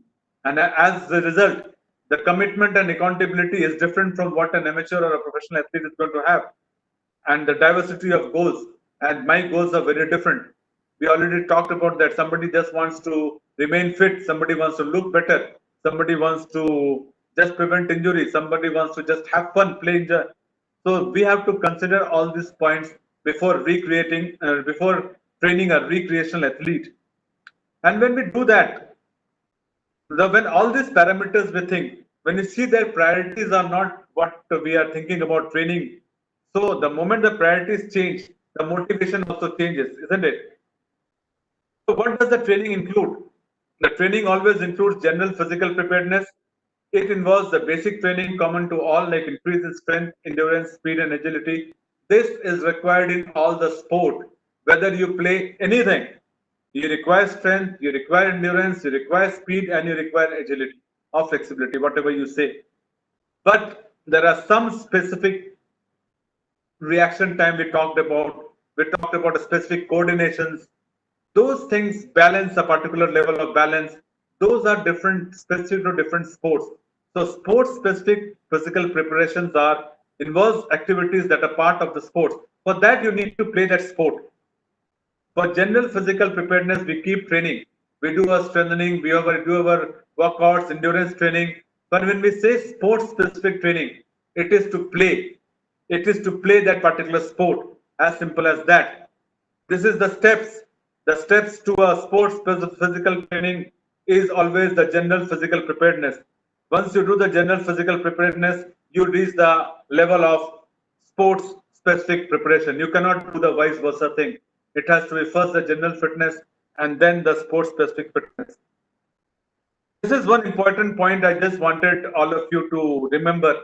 And as a result, the commitment and accountability is different from what an amateur or a professional athlete is going to have. And the diversity of goals. And my goals are very different. We already talked about that. Somebody just wants to remain fit. Somebody wants to look better. Somebody wants to just prevent injury. Somebody wants to just have fun playing. So we have to consider all these points before before training a recreational athlete. And when we do that, when all these parameters we think, when you see their priorities are not what we are thinking about training, so the moment the priorities change, the motivation also changes, isn't it? So what does the training include? The training always includes general physical preparedness. It involves the basic training common to all, like increase in strength, endurance, speed, and agility. This is required in all the sport. Whether you play anything, you require strength, you require endurance, you require speed, and you require agility or flexibility, whatever you say. But there are some specific reaction time we talked about. We talked about specific coordinations. Those things balance a particular level of balance. Those are different, specific to different sports. So sports specific physical preparations are involves activities that are part of the sport. For that, you need to play that sport. For general physical preparedness, we keep training. We do our strengthening, we do our workouts, endurance training. But when we say sport-specific training, it is to play. It is to play that particular sport. As simple as that. This is the steps. The steps to a sports physical training is always the general physical preparedness. Once you do the general physical preparedness, you reach the level of sports specific preparation. You cannot do the vice versa thing. It has to be first the general fitness and then the sports specific fitness. This is one important point I just wanted all of you to remember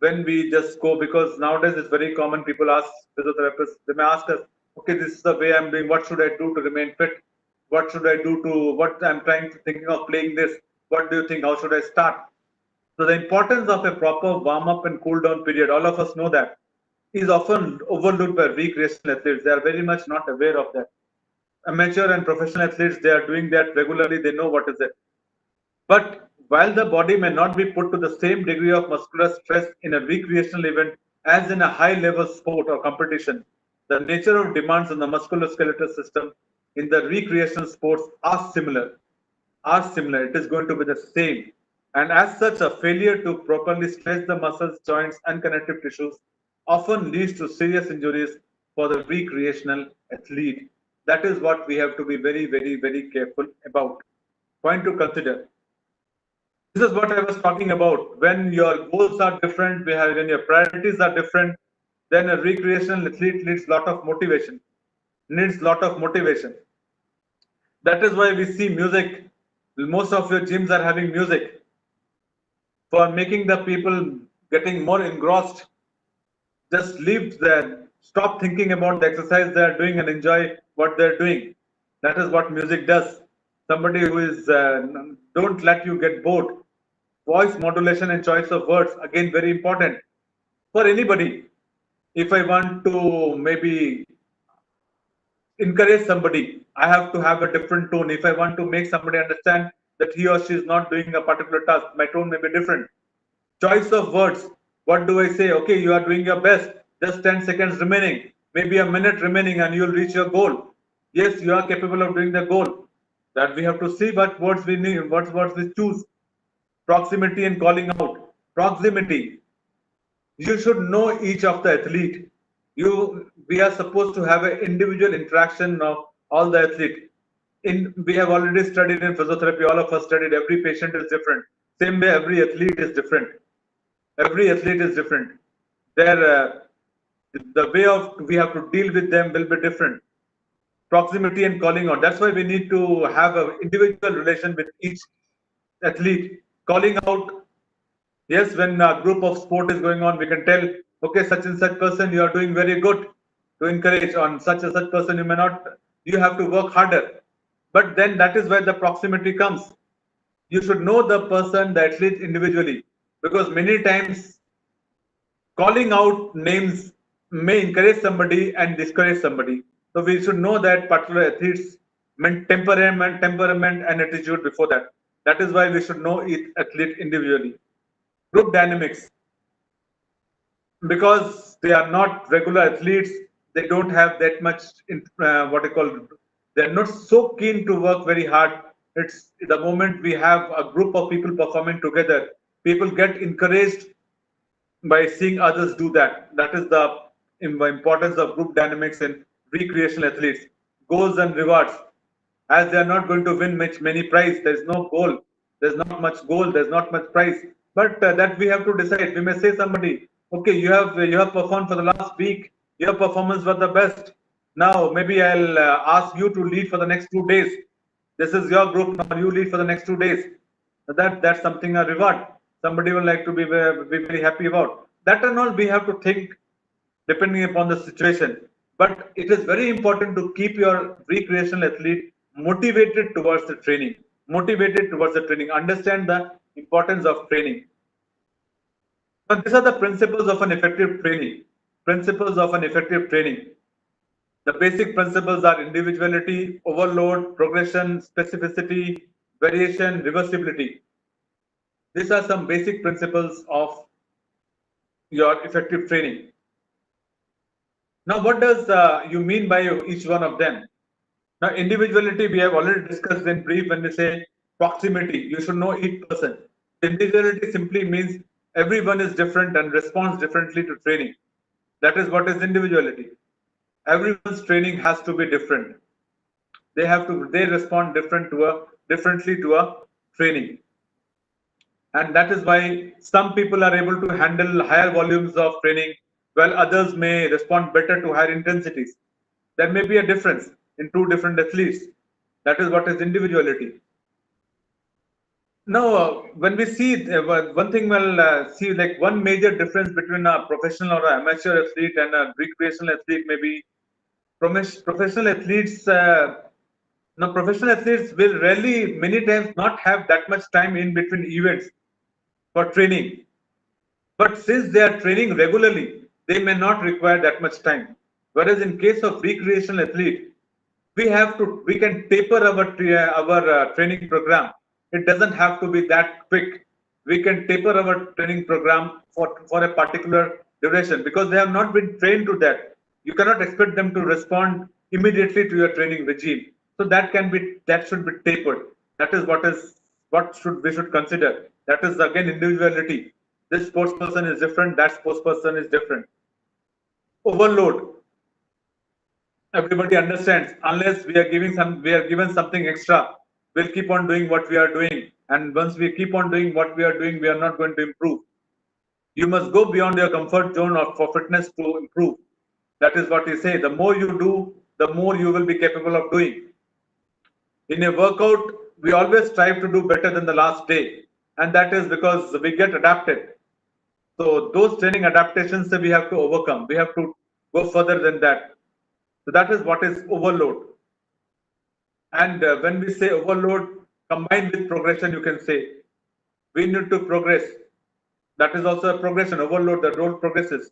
when we just go, because nowadays it's very common. People ask physiotherapists, they may ask us, okay, this is the way I'm doing. What should I do to remain fit? What should I do to what I'm thinking of playing this? What do you think? How should I start? So the importance of a proper warm up and cool down period, all of us know that, is often overlooked by recreational athletes. They are very much not aware of that. Amateur and professional athletes, they are doing that regularly. They know what is it. But while the body may not be put to the same degree of muscular stress in a recreational event as in a high level sport or competition, the nature of demands on the musculoskeletal system in the recreational sports are similar. It is going to be the same. And as such, a failure to properly stretch the muscles, joints, and connective tissues often leads to serious injuries for the recreational athlete. That is what we have to be very, very, very careful about. Point to consider. This is what I was talking about. When your goals are different, when your priorities are different, then a recreational athlete needs lot of motivation. That is why we see music. Most of your gyms are having music for making the people getting more engrossed. Just leave there. Stop thinking about the exercise they are doing and enjoy what they're doing. That is what music does. Somebody who is don't let you get bored. Voice modulation and choice of words, again, very important for anybody. If I want to maybe encourage somebody, I have to have a different tone. If I want to make somebody understand that he or she is not doing a particular task, my tone may be different. Choice of words. What do I say? Okay, you are doing your best. Just 10 seconds remaining, maybe a minute remaining, and you'll reach your goal. Yes, you are capable of doing the goal. That we have to see what words we need, what words we choose. Proximity and calling out. Proximity. You should know each of the athlete. We are supposed to have an individual interaction of all the athlete. We have already studied in physiotherapy. All of us studied. Every patient is different. Same way, every athlete is different. The way of we have to deal with them will be different. Proximity and calling out. That's why we need to have an individual relation with each athlete. Calling out. Yes, when a group of sport is going on, we can tell, okay, such and such person, you are doing very good. To encourage on such and such person, you may not. You have to work harder. But then that is where the proximity comes. You should know the person, the athlete individually, because many times calling out names may encourage somebody and discourage somebody. So we should know that particular athlete's temperament and attitude before that. That is why we should know each athlete individually. Group dynamics. Because they are not regular athletes, they don't have that much they're not so keen to work very hard. It's the moment we have a group of people performing together, people get encouraged by seeing others do that. That is the importance of group dynamics in recreational athletes. Goals and rewards. As they are not going to win many prize, there's no goal. There's not much goal. There's not much prize. But that we have to decide. We may say somebody, okay, you have performed for the last week. Your performance was the best. Now maybe I'll ask you to lead for the next 2 days. This is your group. Now you lead for the next 2 days. That's something a reward. Somebody will like to be very happy about. That and all we have to think depending upon the situation. But it is very important to keep your recreational athlete motivated towards the training. Understand the importance of training. So these are the principles of an effective training. The basic principles are individuality, overload, progression, specificity, variation, reversibility. These are some basic principles of your effective training. Now, what does you mean by each one of them? Now, individuality, we have already discussed in brief when we say proximity. You should know each person. Individuality simply means everyone is different and responds differently to training. That is what is individuality. Everyone's training has to be different. They respond differently to a training. And that is why some people are able to handle higher volumes of training, while others may respond better to higher intensities. There may be a difference in two different athletes. That is what is individuality. Now, when we see one thing, see like one major difference between a professional or an amateur athlete and a recreational athlete may be professional athletes. Now, professional athletes will rarely, many times, not have that much time in between events for training. But since they are training regularly, they may not require that much time. Whereas in case of recreational athlete, we can taper our training program. It doesn't have to be that quick. We can taper our training program for a particular duration because they have not been trained to that. You cannot expect them to respond immediately to your training regime. So that should be tapered. That is what we should consider. That is again individuality. This sports person is different, that sports person is different. Overload. Everybody understands, unless we are given something extra, we'll keep on doing what we are doing. And once we keep on doing what we are doing, we are not going to improve. You must go beyond your comfort zone for fitness to improve. That is what we say. The more you do, the more you will be capable of doing. In a workout, we always strive to do better than the last day. And that is because we get adapted. So those training adaptations that we have to overcome. We have to go further than that. So that is what is overload. And when we say overload combined with progression, you can say we need to progress. That is also a progression. Overload, the role progresses.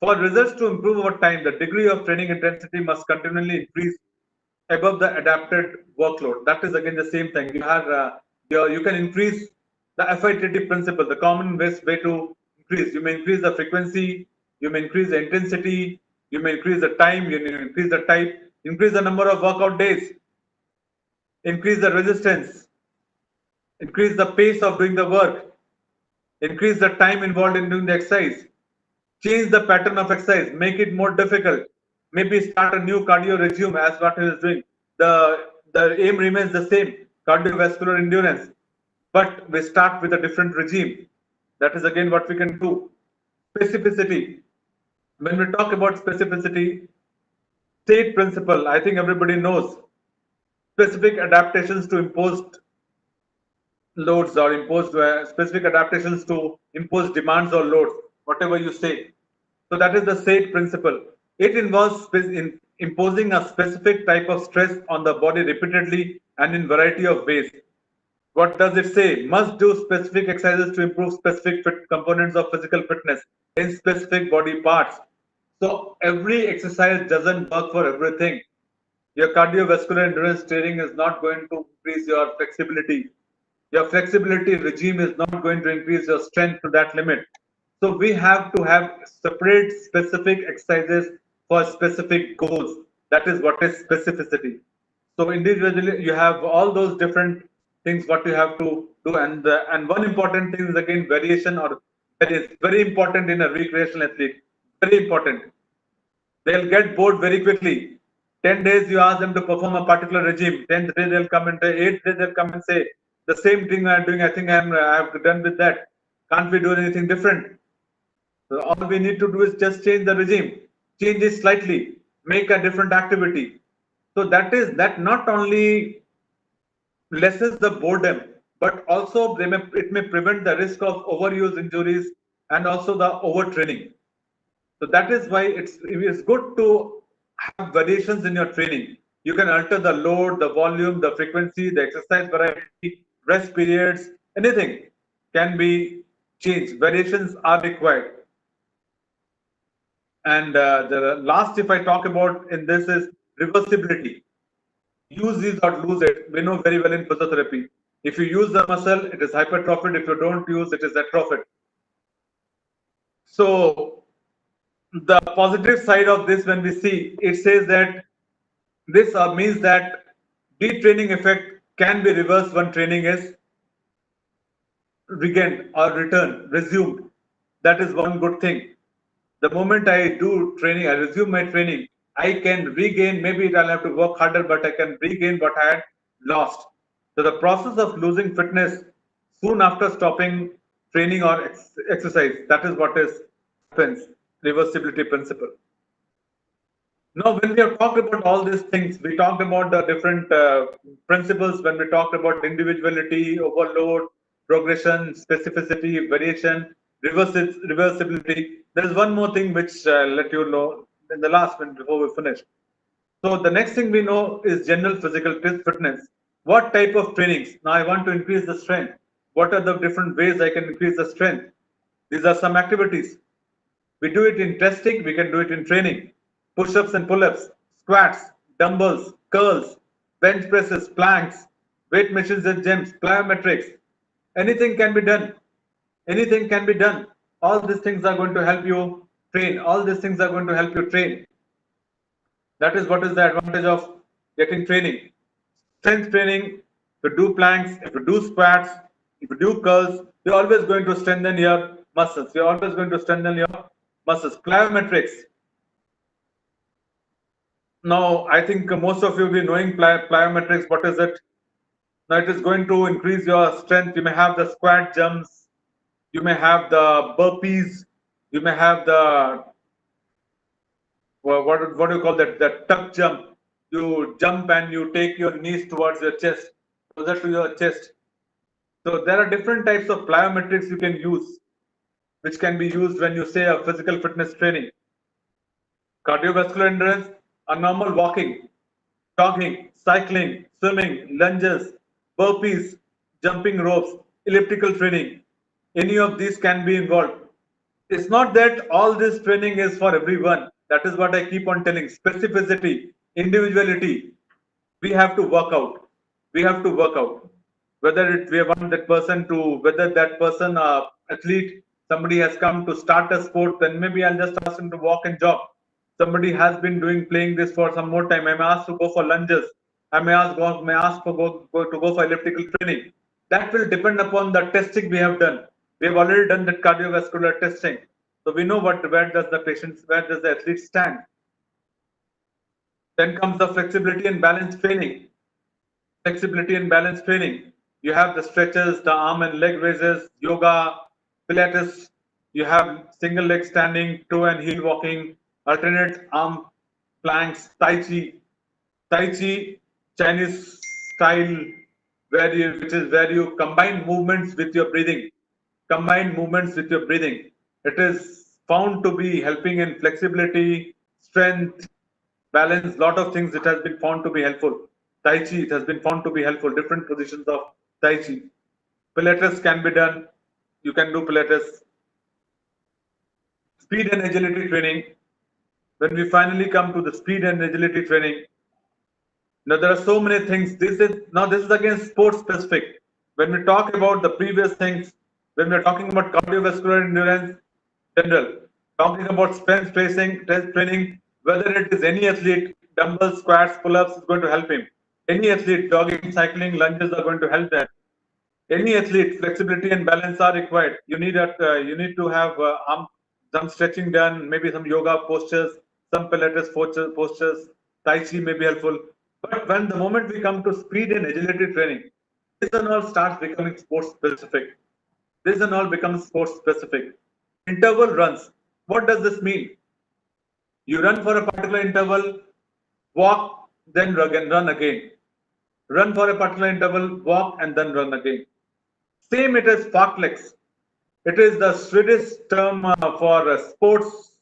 For results to improve over time, the degree of training intensity must continually increase above the adapted workload. That is again the same thing. You can increase the FITT principle, the common best way to increase. You may increase the frequency, you may increase the intensity, you may increase the time, you may increase the type, increase the number of workout days, increase the resistance, increase the pace of doing the work, increase the time involved in doing the exercise, change the pattern of exercise, make it more difficult, maybe start a new cardio regime as what he is doing. The aim remains the same, cardiovascular endurance, but we start with a different regime. That is again what we can do. Specificity. When we talk about specificity, state principle, I think everybody knows. Specific adaptations to imposed loads or specific adaptations to imposed demands or loads, whatever you say. So that is the SAID principle. It involves imposing a specific type of stress on the body repeatedly and in variety of ways. What does it say? Must do specific exercises to improve specific components of physical fitness in specific body parts. So every exercise doesn't work for everything. Your cardiovascular endurance training is not going to increase your flexibility. Your flexibility regime is not going to increase your strength to that limit. So we have to have separate specific exercises for specific goals. That is what is specificity. So individually, you have all those different things what you have to do, and one important thing is again variation, or that is very important in a recreational athlete. Very important. They'll get bored very quickly. 10 days you ask them to perform a particular regime. 10th day they'll come and say, 8th day they'll come and say, the same thing I'm doing, I think I've done with that. Can't we do anything different? So all we need to do is just change the regime, change it slightly, make a different activity. So that not only lessens the boredom, but also it may prevent the risk of overuse injuries and also the overtraining. So that is why it is good to have variations in your training. You can alter the load, the volume, the frequency, the exercise variety, rest periods, anything can be changed. Variations are required. And the last, if I talk about in this, is reversibility. Use these or lose it. We know very well in physiotherapy. If you use the muscle, it is hypertrophied. If you don't use, it is atrophied. So the positive side of this, when we see, it says that this means that detraining effect can be reversed when training is regained or resumed. That is one good thing. The moment I do training, I resume my training, I can regain, maybe I'll have to work harder, but I can regain what I had lost. So the process of losing fitness soon after stopping training or exercise, that is what is happens, reversibility principle. Now, when we have talked about all these things, we talked about the different principles when we talked about individuality, overload, progression, specificity, variation, reversibility. There is one more thing which I'll let you know in the last one before we finish. So the next thing we know is general physical fitness. What type of trainings? Now I want to increase the strength. What are the different ways I can increase the strength? These are some activities. We do it in testing, we can do it in training. Push-ups and pull-ups, squats, dumbbells, curls, bench presses, planks, weight machines and gyms, plyometrics. Anything can be done. Anything can be done. All these things are going to help you train. All these things are going to help you train. That is what is the advantage of getting training. Strength training, if you do planks, if you do squats, if you do curls, you're always going to strengthen your muscles. You're always going to strengthen your muscles. Plyometrics. Now, I think most of you will be knowing plyometrics. What is it? Now, it is going to increase your strength. You may have the squat jumps. You may have the burpees. You may have the, what do you call that? The tuck jump. You jump and you take your knees towards your chest, closer to your chest. So there are different types of plyometrics you can use, which can be used when you say a physical fitness training. Cardiovascular endurance, a normal walking, jogging, cycling, swimming, lunges, burpees, jumping ropes, elliptical training. Any of these can be involved. It's not that all this training is for everyone. That is what I keep on telling. Specificity, individuality. We have to work out. We have to work out. Whether we want that person to, whether that person, athlete, somebody has come to start a sport, then maybe I'll just ask him to walk and jog. Somebody has been playing this for some more time. I may ask to go for lunges. I may ask for go for elliptical training. That will depend upon the testing we have done. We have already done that cardiovascular testing, so we know where does the athlete stand. Then comes the flexibility and balance training. Flexibility and balance training. You have the stretches, the arm and leg raises, yoga, Pilates. You have single leg standing, toe and heel walking, alternate arm planks, Tai Chi. Tai Chi, Chinese style, which is where you combine movements with your breathing. Combine movements with your breathing. It is found to be helping in flexibility, strength, balance, lot of things. It has been found to be helpful. Tai Chi, it has been found to be helpful. Different positions of Tai Chi. Pilates can be done. You can do Pilates. Speed and agility training. When we finally come to the speed and agility training, now there are so many things. This is again sports specific. When we talk about the previous things, when we're talking about cardiovascular endurance, general, talking about strength training, whether it is any athlete, dumbbells, squats, pull-ups is going to help him. Any athlete, jogging, cycling, lunges are going to help them. Any athlete, flexibility and balance are required. You need to have some stretching done, maybe some yoga postures, some Pilates postures, Tai Chi may be helpful. But when the moment we come to speed and agility training, this and all starts becoming sports specific. This and all becomes sports specific. Interval runs. What does this mean? You run for a particular interval, walk, then run again. Run for a particular interval, walk, and then run again. Same it is fartleks. It is the Swedish term for sports,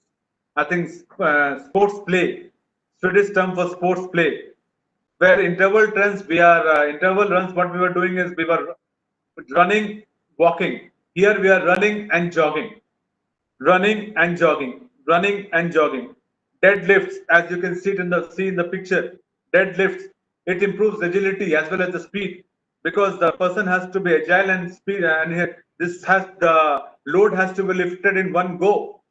I think sports play. Swedish term for sports play. Where interval runs, what we were doing is we were running, walking. Here we are running and jogging. Running and jogging. Running and jogging. Deadlifts, as you can see in the picture, deadlifts, it improves agility as well as the speed, because the person has to be agile and speed, and the load has to be lifted in one go.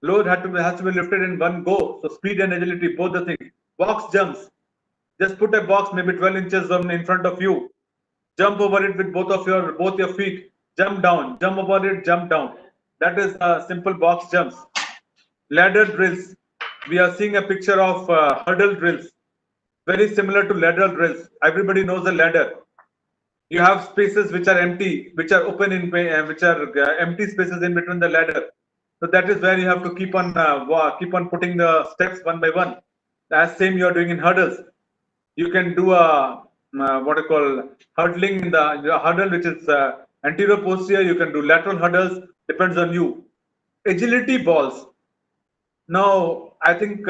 Load has to be lifted in one go. So speed and agility, both the things. Box jumps. Just put a box maybe 12 inches in front of you. Jump over it with both your feet. Jump down. Jump over it. Jump down. That is simple box jumps. Ladder drills. We are seeing a picture of hurdle drills. Very similar to ladder drills. Everybody knows a ladder. You have spaces which are empty, which are open in, which are empty spaces in between the ladder. So that is where you have to keep on putting the steps one by one. As same you are doing in hurdles. You can do a what I call hurdling in the hurdle, which is anterior posterior. You can do lateral hurdles. Depends on you. Agility balls. Now I think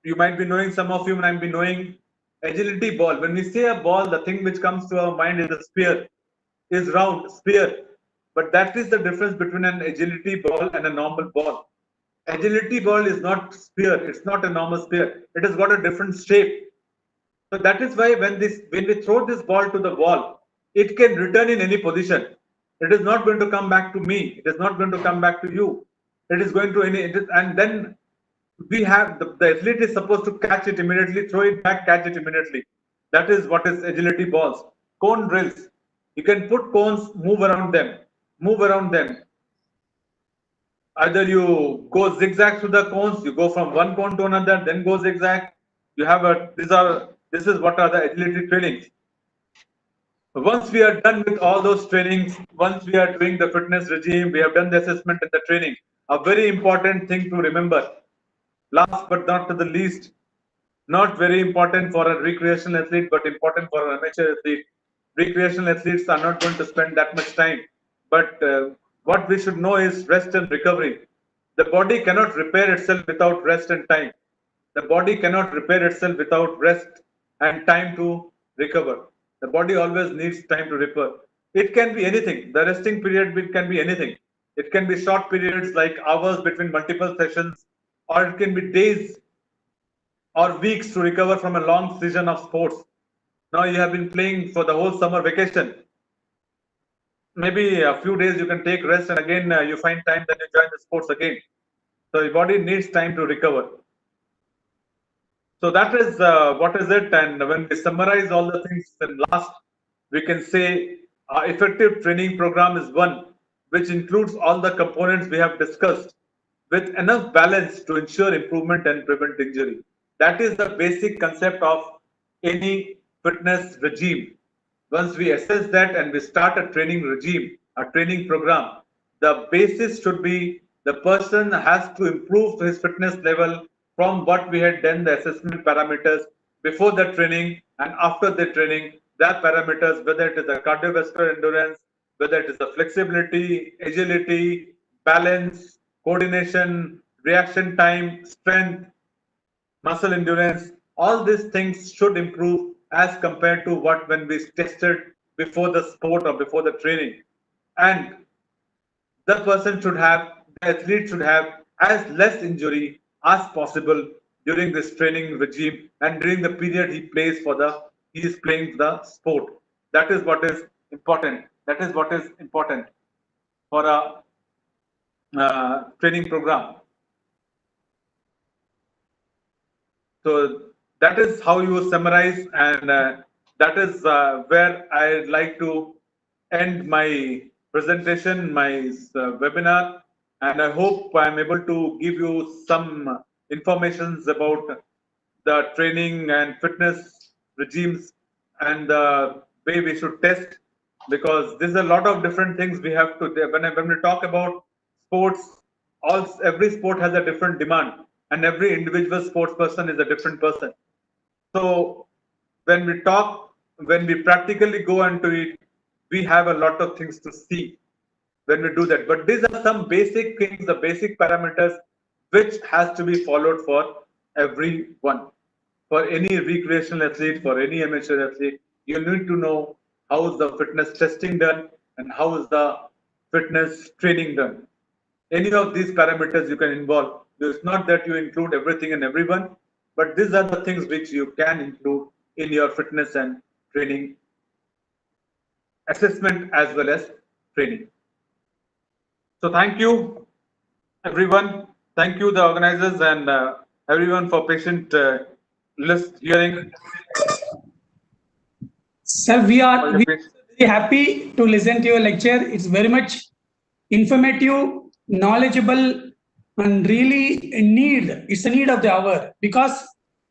you might be knowing. Some of you might be knowing agility ball. When we say a ball, the thing which comes to our mind is a spear, is round spear. But that is the difference between an agility ball and a normal ball. Agility ball is not spear. It's not a normal spear. It has got a different shape. So that is why when we throw this ball to the wall, it can return in any position. It is not going to come back to me. It is not going to come back to you. It is going to and then we have the athlete is supposed to catch it immediately, throw it back, catch it immediately. That is what is agility balls. Cone drills. You can put cones, move around them, move around them. Either you go zigzag through the cones, you go from one cone to another, then go zigzag. You have this is what are the agility trainings. Once we are done with all those trainings, once we are doing the fitness regime, we have done the assessment and the training. A very important thing to remember, last but not to the least, not very important for a recreational athlete, but important for an amateur athlete. Recreational athletes are not going to spend that much time. But what we should know is rest and recovery. The body cannot repair itself without rest and time. The body cannot repair itself without rest and time to recover. The body always needs time to repair. It can be anything. The resting period can be anything. It can be short periods like hours between multiple sessions, or it can be days or weeks to recover from a long season of sports. Now you have been playing for the whole summer vacation. Maybe a few days you can take rest and again you find time, then you join the sports again. So your body needs time to recover. So that is what is it. And when we summarize all the things in last, we can say our effective training program is one which includes all the components we have discussed with enough balance to ensure improvement and prevent injury. That is the basic concept of any fitness regime. Once we assess that and we start a training regime, a training program, the basis should be the person has to improve his fitness level from what we had done the assessment parameters before the training and after the training, that parameters, whether it is a cardiovascular endurance, whether it is the flexibility, agility, balance, coordination, reaction time, strength, muscle endurance, all these things should improve as compared to what when we tested before the sport or before the training. And the person should have, the athlete should have as less injury as possible during this training regime and during the period he is playing the sport. That is what is important. That is what is important for a training program. So that is how you summarize, and that is where I'd like to end my presentation, my webinar, and I hope I'm able to give you some informations about the training and fitness regimes and the way we should test, because there's a lot of different things we have to, when we talk about sports, every sport has a different demand and every individual sports person is a different person. So when we practically go into it, we have a lot of things to see when we do that. But these are some basic things, the basic parameters which has to be followed for everyone. For any recreational athlete, for any amateur athlete, you need to know how is the fitness testing done and how is the fitness training done. Any of these parameters you can involve. It's not that you include everything and everyone, but these are the things which you can include in your fitness and training assessment as well as training. So thank you, everyone. Thank you, the organizers and everyone for patient hearing. Sir, we are very happy to listen to your lecture. It's very much informative, knowledgeable, and really a need. It's a need of the hour because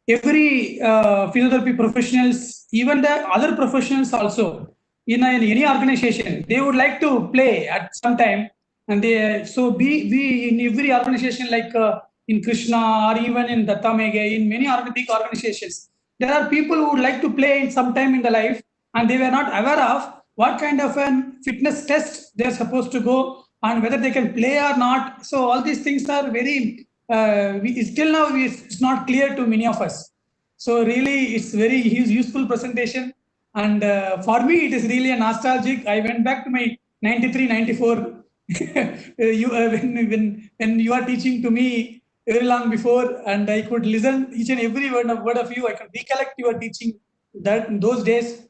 every physiotherapy professionals, even the other professionals also, in any organization, they would like to play at some time, and they so we in every organization like in Krishna or even in Datta Mega, in many big organizations, there are people who would like to play in some time in the life, and they were not aware of what kind of an fitness test they're supposed to go and whether they can play or not. So all these things are very still now it's not clear to many of us. So really, it's very useful presentation, and for me, it is really a nostalgic. I went back to my 93, 94. When you are teaching to me very long before, and I could listen each and every word of you. I could recollect your teaching that in those days.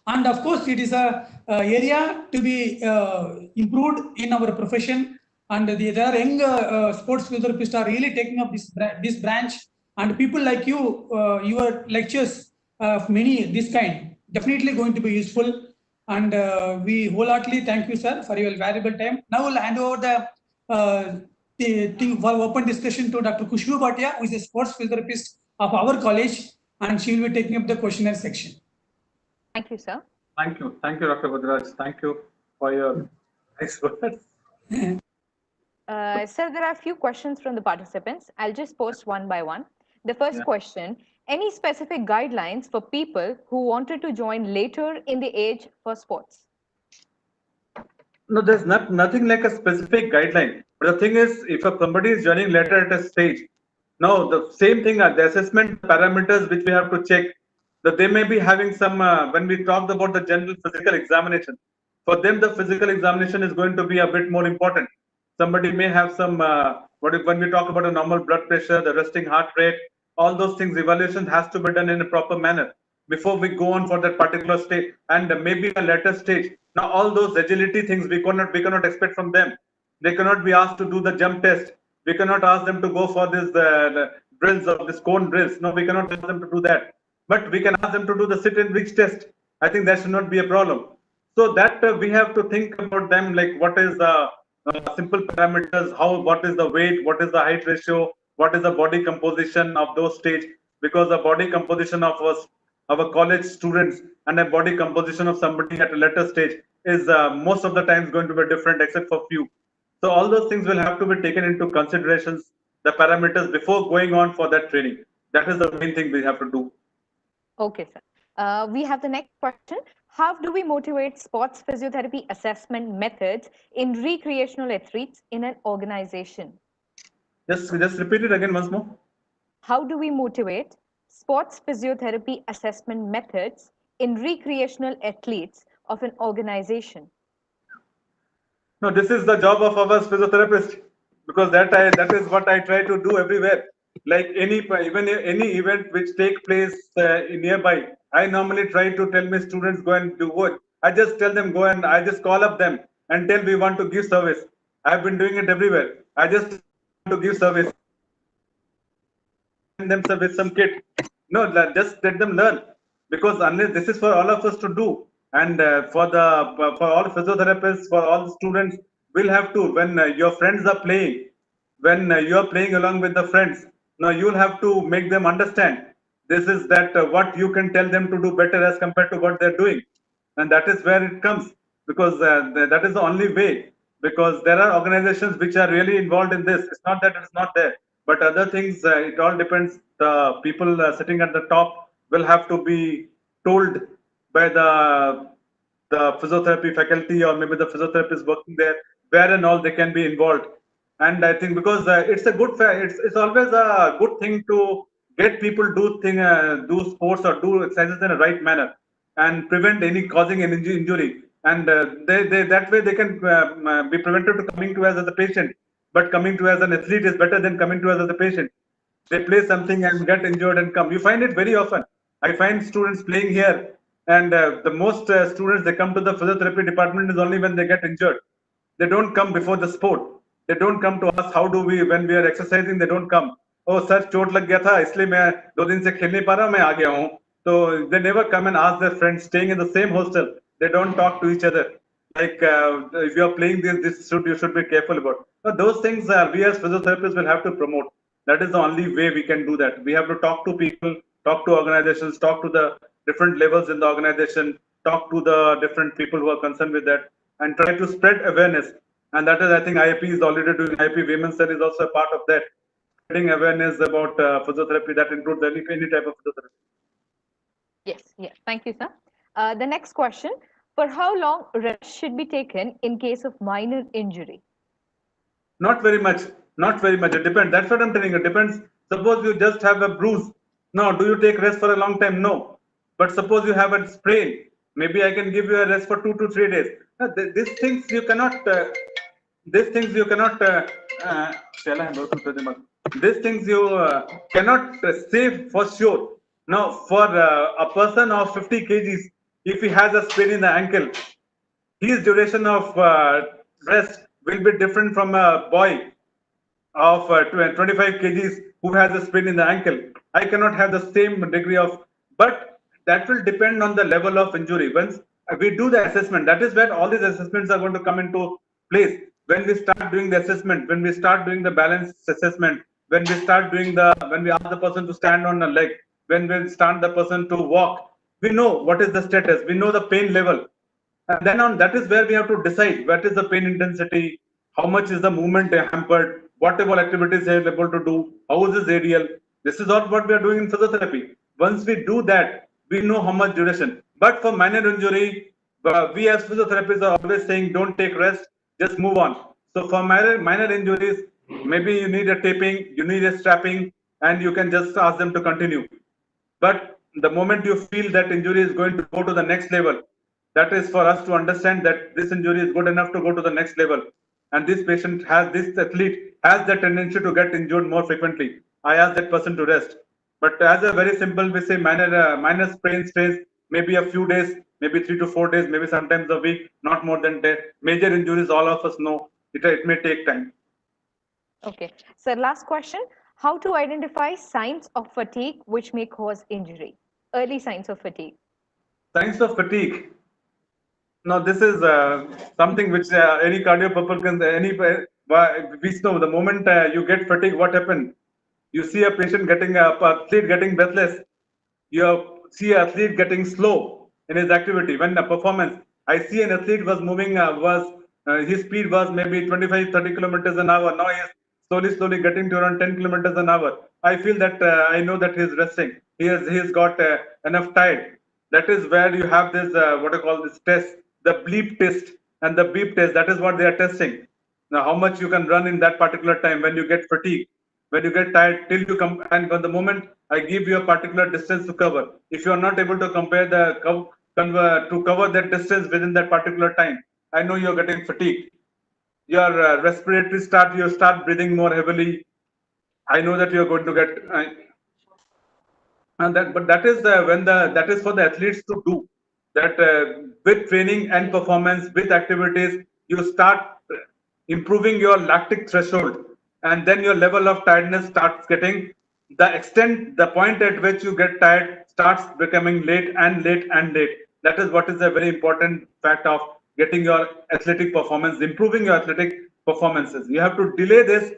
And of course, it is a area to be improved in our profession. And there are young sports physiotherapists are really taking up this branch. And people like you, your lectures of many this kind, definitely going to be useful. And we wholeheartedly thank you, sir, for your valuable time. Now we'll hand over the thing for open discussion to Dr. Khushbu Bhatia, who is a sports physiotherapist of our college, and she will be taking up the questionnaire section. Thank you, sir. Thank you, Dr. Vadraj. Thank you for your nice words. Sir, there are a few questions from the participants. I'll just post one by one. The first question, any specific guidelines for people who wanted to join later in the age for sports? No, there's nothing like a specific guideline. But the thing is, if somebody is joining later at a stage, no, the same thing, the assessment parameters which we have to check, that they may be having some, when we talked about the general physical examination, for them the physical examination is going to be a bit more important. Somebody may have some, when we talk about a normal blood pressure, the resting heart rate, all those things, evaluation has to be done in a proper manner before we go on for that particular stage, and maybe a later stage. Now all those agility things we cannot expect from them. They cannot be asked to do the jump test. We cannot ask them to go for this drills or this cone drills. No, we cannot ask them to do that. But we can ask them to do the sit and reach test. I think that should not be a problem. So that we have to think about them, like what is the simple parameters, what is the weight, what is the height ratio, what is the body composition of those stage, because the body composition of our college students and a body composition of somebody at a later stage is most of the times going to be different except for few. So all those things will have to be taken into considerations, the parameters before going on for that training. That is the main thing we have to do. Okay, sir. We have the next question. How do we motivate sports physiotherapy assessment methods in recreational athletes in an organization? Just repeat it again once more. How do we motivate sports physiotherapy assessment methods in recreational athletes of an organization? No, this is the job of our physiotherapist, because that is what I try to do everywhere. Like any event which take place nearby, I normally try to tell my students go and do what. I just tell them go, and I just call up them and tell we want to give service. I've been doing it everywhere. I just want to give service. Send them with some kit. No, just let them learn, because unless this is for all of us to do, and for all physiotherapists, for all the students, will have to, when your friends are playing, when you are playing along with the friends, now you'll have to make them understand this is that what you can tell them to do better as compared to what they're doing, and that is where it comes, because that is the only way, because there are organizations which are really involved in this. It's not that it's not there, but other things, it all depends. The people sitting at the top will have to be told by the physiotherapy faculty, or maybe the physiotherapists working there, where and all they can be involved. And I think because it's a good, it's always a good thing to get people do sports or do exercises in a right manner and prevent any causing an injury. And that way they can be prevented to coming to us as a patient. But coming to as an athlete is better than coming to us as a patient. They play something and get injured and come. You find it very often. I find students playing here, and the most students, they come to the physiotherapy department is only when they get injured. They don't come before the sport. They don't come to us. How do we, when we are exercising, they don't come. Oh, sir, चोट लग गया था, इसलिए मैं 2 दिन से खेल नहीं पा रहा, मैं आ गया हूँ. So they never come and ask their friends staying in the same hostel. They don't talk to each other. Like if you are playing this you should be careful about. So those things we as physiotherapists will have to promote. That is the only way we can do that. We have to talk to people, talk to organizations, talk to the different levels in the organization, talk to the different people who are concerned with that, and try to spread awareness. And that is, I think, IIP is already doing. IIP Women's Cell is also a part of that, spreading awareness about physiotherapy. That includes any type of physiotherapy. Yes, yes. Thank you, sir. The next question: for how long rest should be taken in case of minor injury? Not very much. Not very much. It depends. That's what I'm telling you. It depends. Suppose you just have a bruise. No. Do you take rest for a long time? No. But suppose you have a sprain. Maybe I can give you a rest for 2 to 3 days. These things you cannot. These things you cannot. These things you cannot say for sure. Now, for a person of 50 kgs, if he has a sprain in the ankle, his duration of rest will be different from a boy of 25 kgs who has a sprain in the ankle. I cannot have the same degree of, but that will depend on the level of injury. Once we do the assessment, that is where all these assessments are going to come into place. When we start doing the assessment, when we start doing the balance assessment, when we ask the person to stand on a leg, when we start the person to walk, we know what is the status, we know the pain level. And then on that is where we have to decide what is the pain intensity, how much is the movement hampered, whatever activities they are able to do, how is this aerial. This is all what we are doing in physiotherapy. Once we do that, we know how much duration. But for minor injury, we as physiotherapists are always saying don't take rest, just move on. So for minor injuries, maybe you need a taping, you need a strapping, and you can just ask them to continue. But the moment you feel that injury is going to go to the next level, that is for us to understand that this injury is good enough to go to the next level. And this athlete has the tendency to get injured more frequently. I ask that person to rest. But as a very simple, we say minor sprain stays, maybe a few days, maybe 3 to 4 days, maybe sometimes a week, not more than 10. Major injuries, all of us know, it may take time. Okay. So last question: how to identify signs of fatigue which may cause injury? Early signs of fatigue. Signs of fatigue. Now, this is something which any cardiopulmonary can, we know the moment you get fatigue, what happened? You see a patient athlete getting breathless. You see an athlete getting slow in his activity. When the performance, I see an athlete was moving, his speed was maybe 25, 30 kilometers an hour. Now he is slowly getting to around 10 kilometers an hour. I feel that I know that he is resting. He's got enough tired. That is where you have this, what I call this test, the bleep test and the beep test. That is what they are testing. Now, how much you can run in that particular time when you get fatigued, when you get tired, till you come, and when the moment I give you a particular distance to cover, if you are not able to compare to cover that distance within that particular time, I know you're getting fatigued. Your respiratory you start breathing more heavily. I know that you're going to get, but that is that is for the athletes to do that with training and performance, with activities, you start improving your lactic threshold, and then your level of tiredness starts getting the point at which you get tired starts becoming late and late and late. That is what is a very important fact of getting your athletic performance, improving your athletic performances. You have to delay this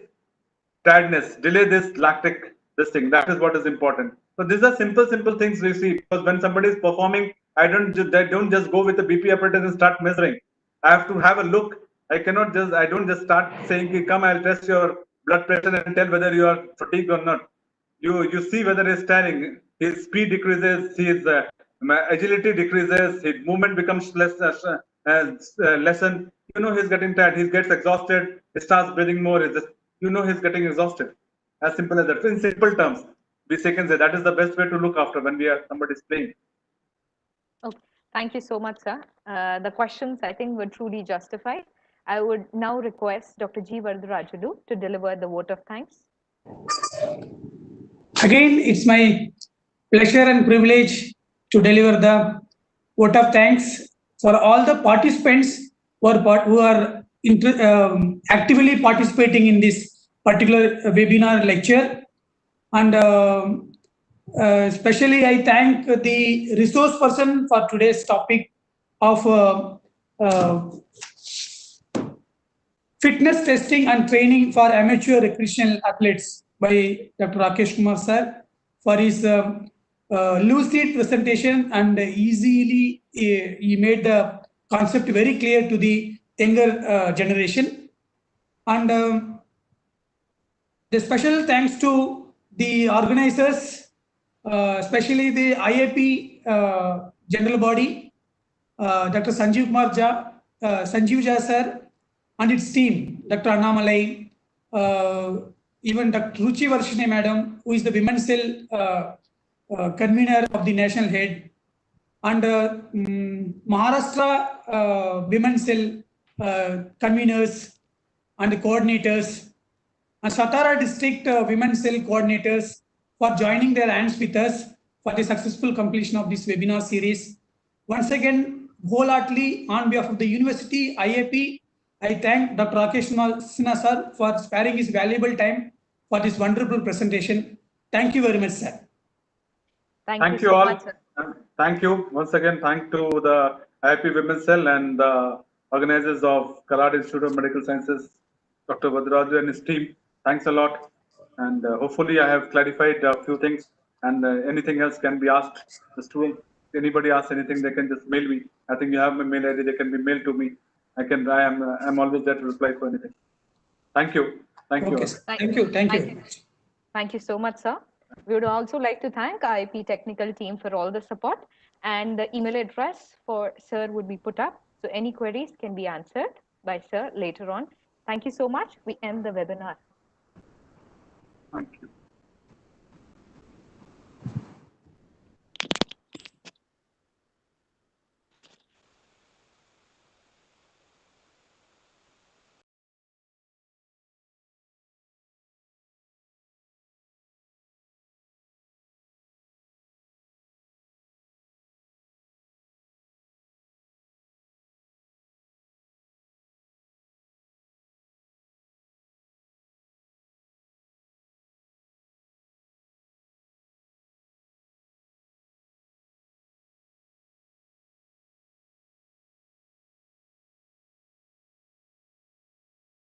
tiredness, delay this lactic, this thing. That is what is important. So these are simple things we see, because when somebody is performing, I don't just go with the BP apparatus and start measuring. I have to have a look. I don't just start saying, come, I'll test your blood pressure and tell whether you are fatigued or not. You see whether he's tiring, his speed decreases, his agility decreases, his movement becomes lessen. You know he's getting tired, he gets exhausted, he starts breathing more. You know he's getting exhausted. As simple as that. In simple terms, we can say that is the best way to look after when somebody's playing. Okay, thank you so much, sir. The questions, I think, were truly justified. I would now request Dr. G. Varadarajulu to deliver the vote of thanks. Again, it's my pleasure and privilege to deliver the vote of thanks for all the participants who are actively participating in this particular webinar lecture. And especially I thank the resource person for today's topic of fitness testing and training for amateur recreational athletes by Dr. Rakesh Kumar sir for his lucid presentation, and easily he made the concept very clear to the younger generation. And the special thanks to the organizers, especially the IAP general body, Dr. Sanjeev Kumar Jha, Sanjeev Jha sir, and its team, Dr. Annamalai, even Dr. Ruchi Varshine madam, who is the Women's Cell convener of the national head, and Maharashtra Women's Cell conveners and coordinators, and Satara district Women's Cell coordinators for joining their hands with us for the successful completion of this webinar series. Once again, wholeheartedly on behalf of the university, IAP, I thank Dr. Rakesh Sinha sir for sparing his valuable time for this wonderful presentation. Thank you very much, sir. Thank you so all. much, sir. Thank you once again. Thank to the IIP Women's Cell and the organizers of Karad Institute of Medical Sciences, Dr. Vadraju and his team. Thanks a lot. And hopefully I have clarified a few things, and anything else can be asked. The student, anybody asks anything, they can just mail me. I think you have my mail ID. They can be mailed to me. I'm always there to reply for anything. Thank you. Thank you. Okay, sir. Thank you. Thank you. Thank you so much, sir. We would also like to thank IIP technical team for all the support, and the email address for sir would be put up. So any queries can be answered by sir later on. Thank you so much. We end the webinar. Thank you.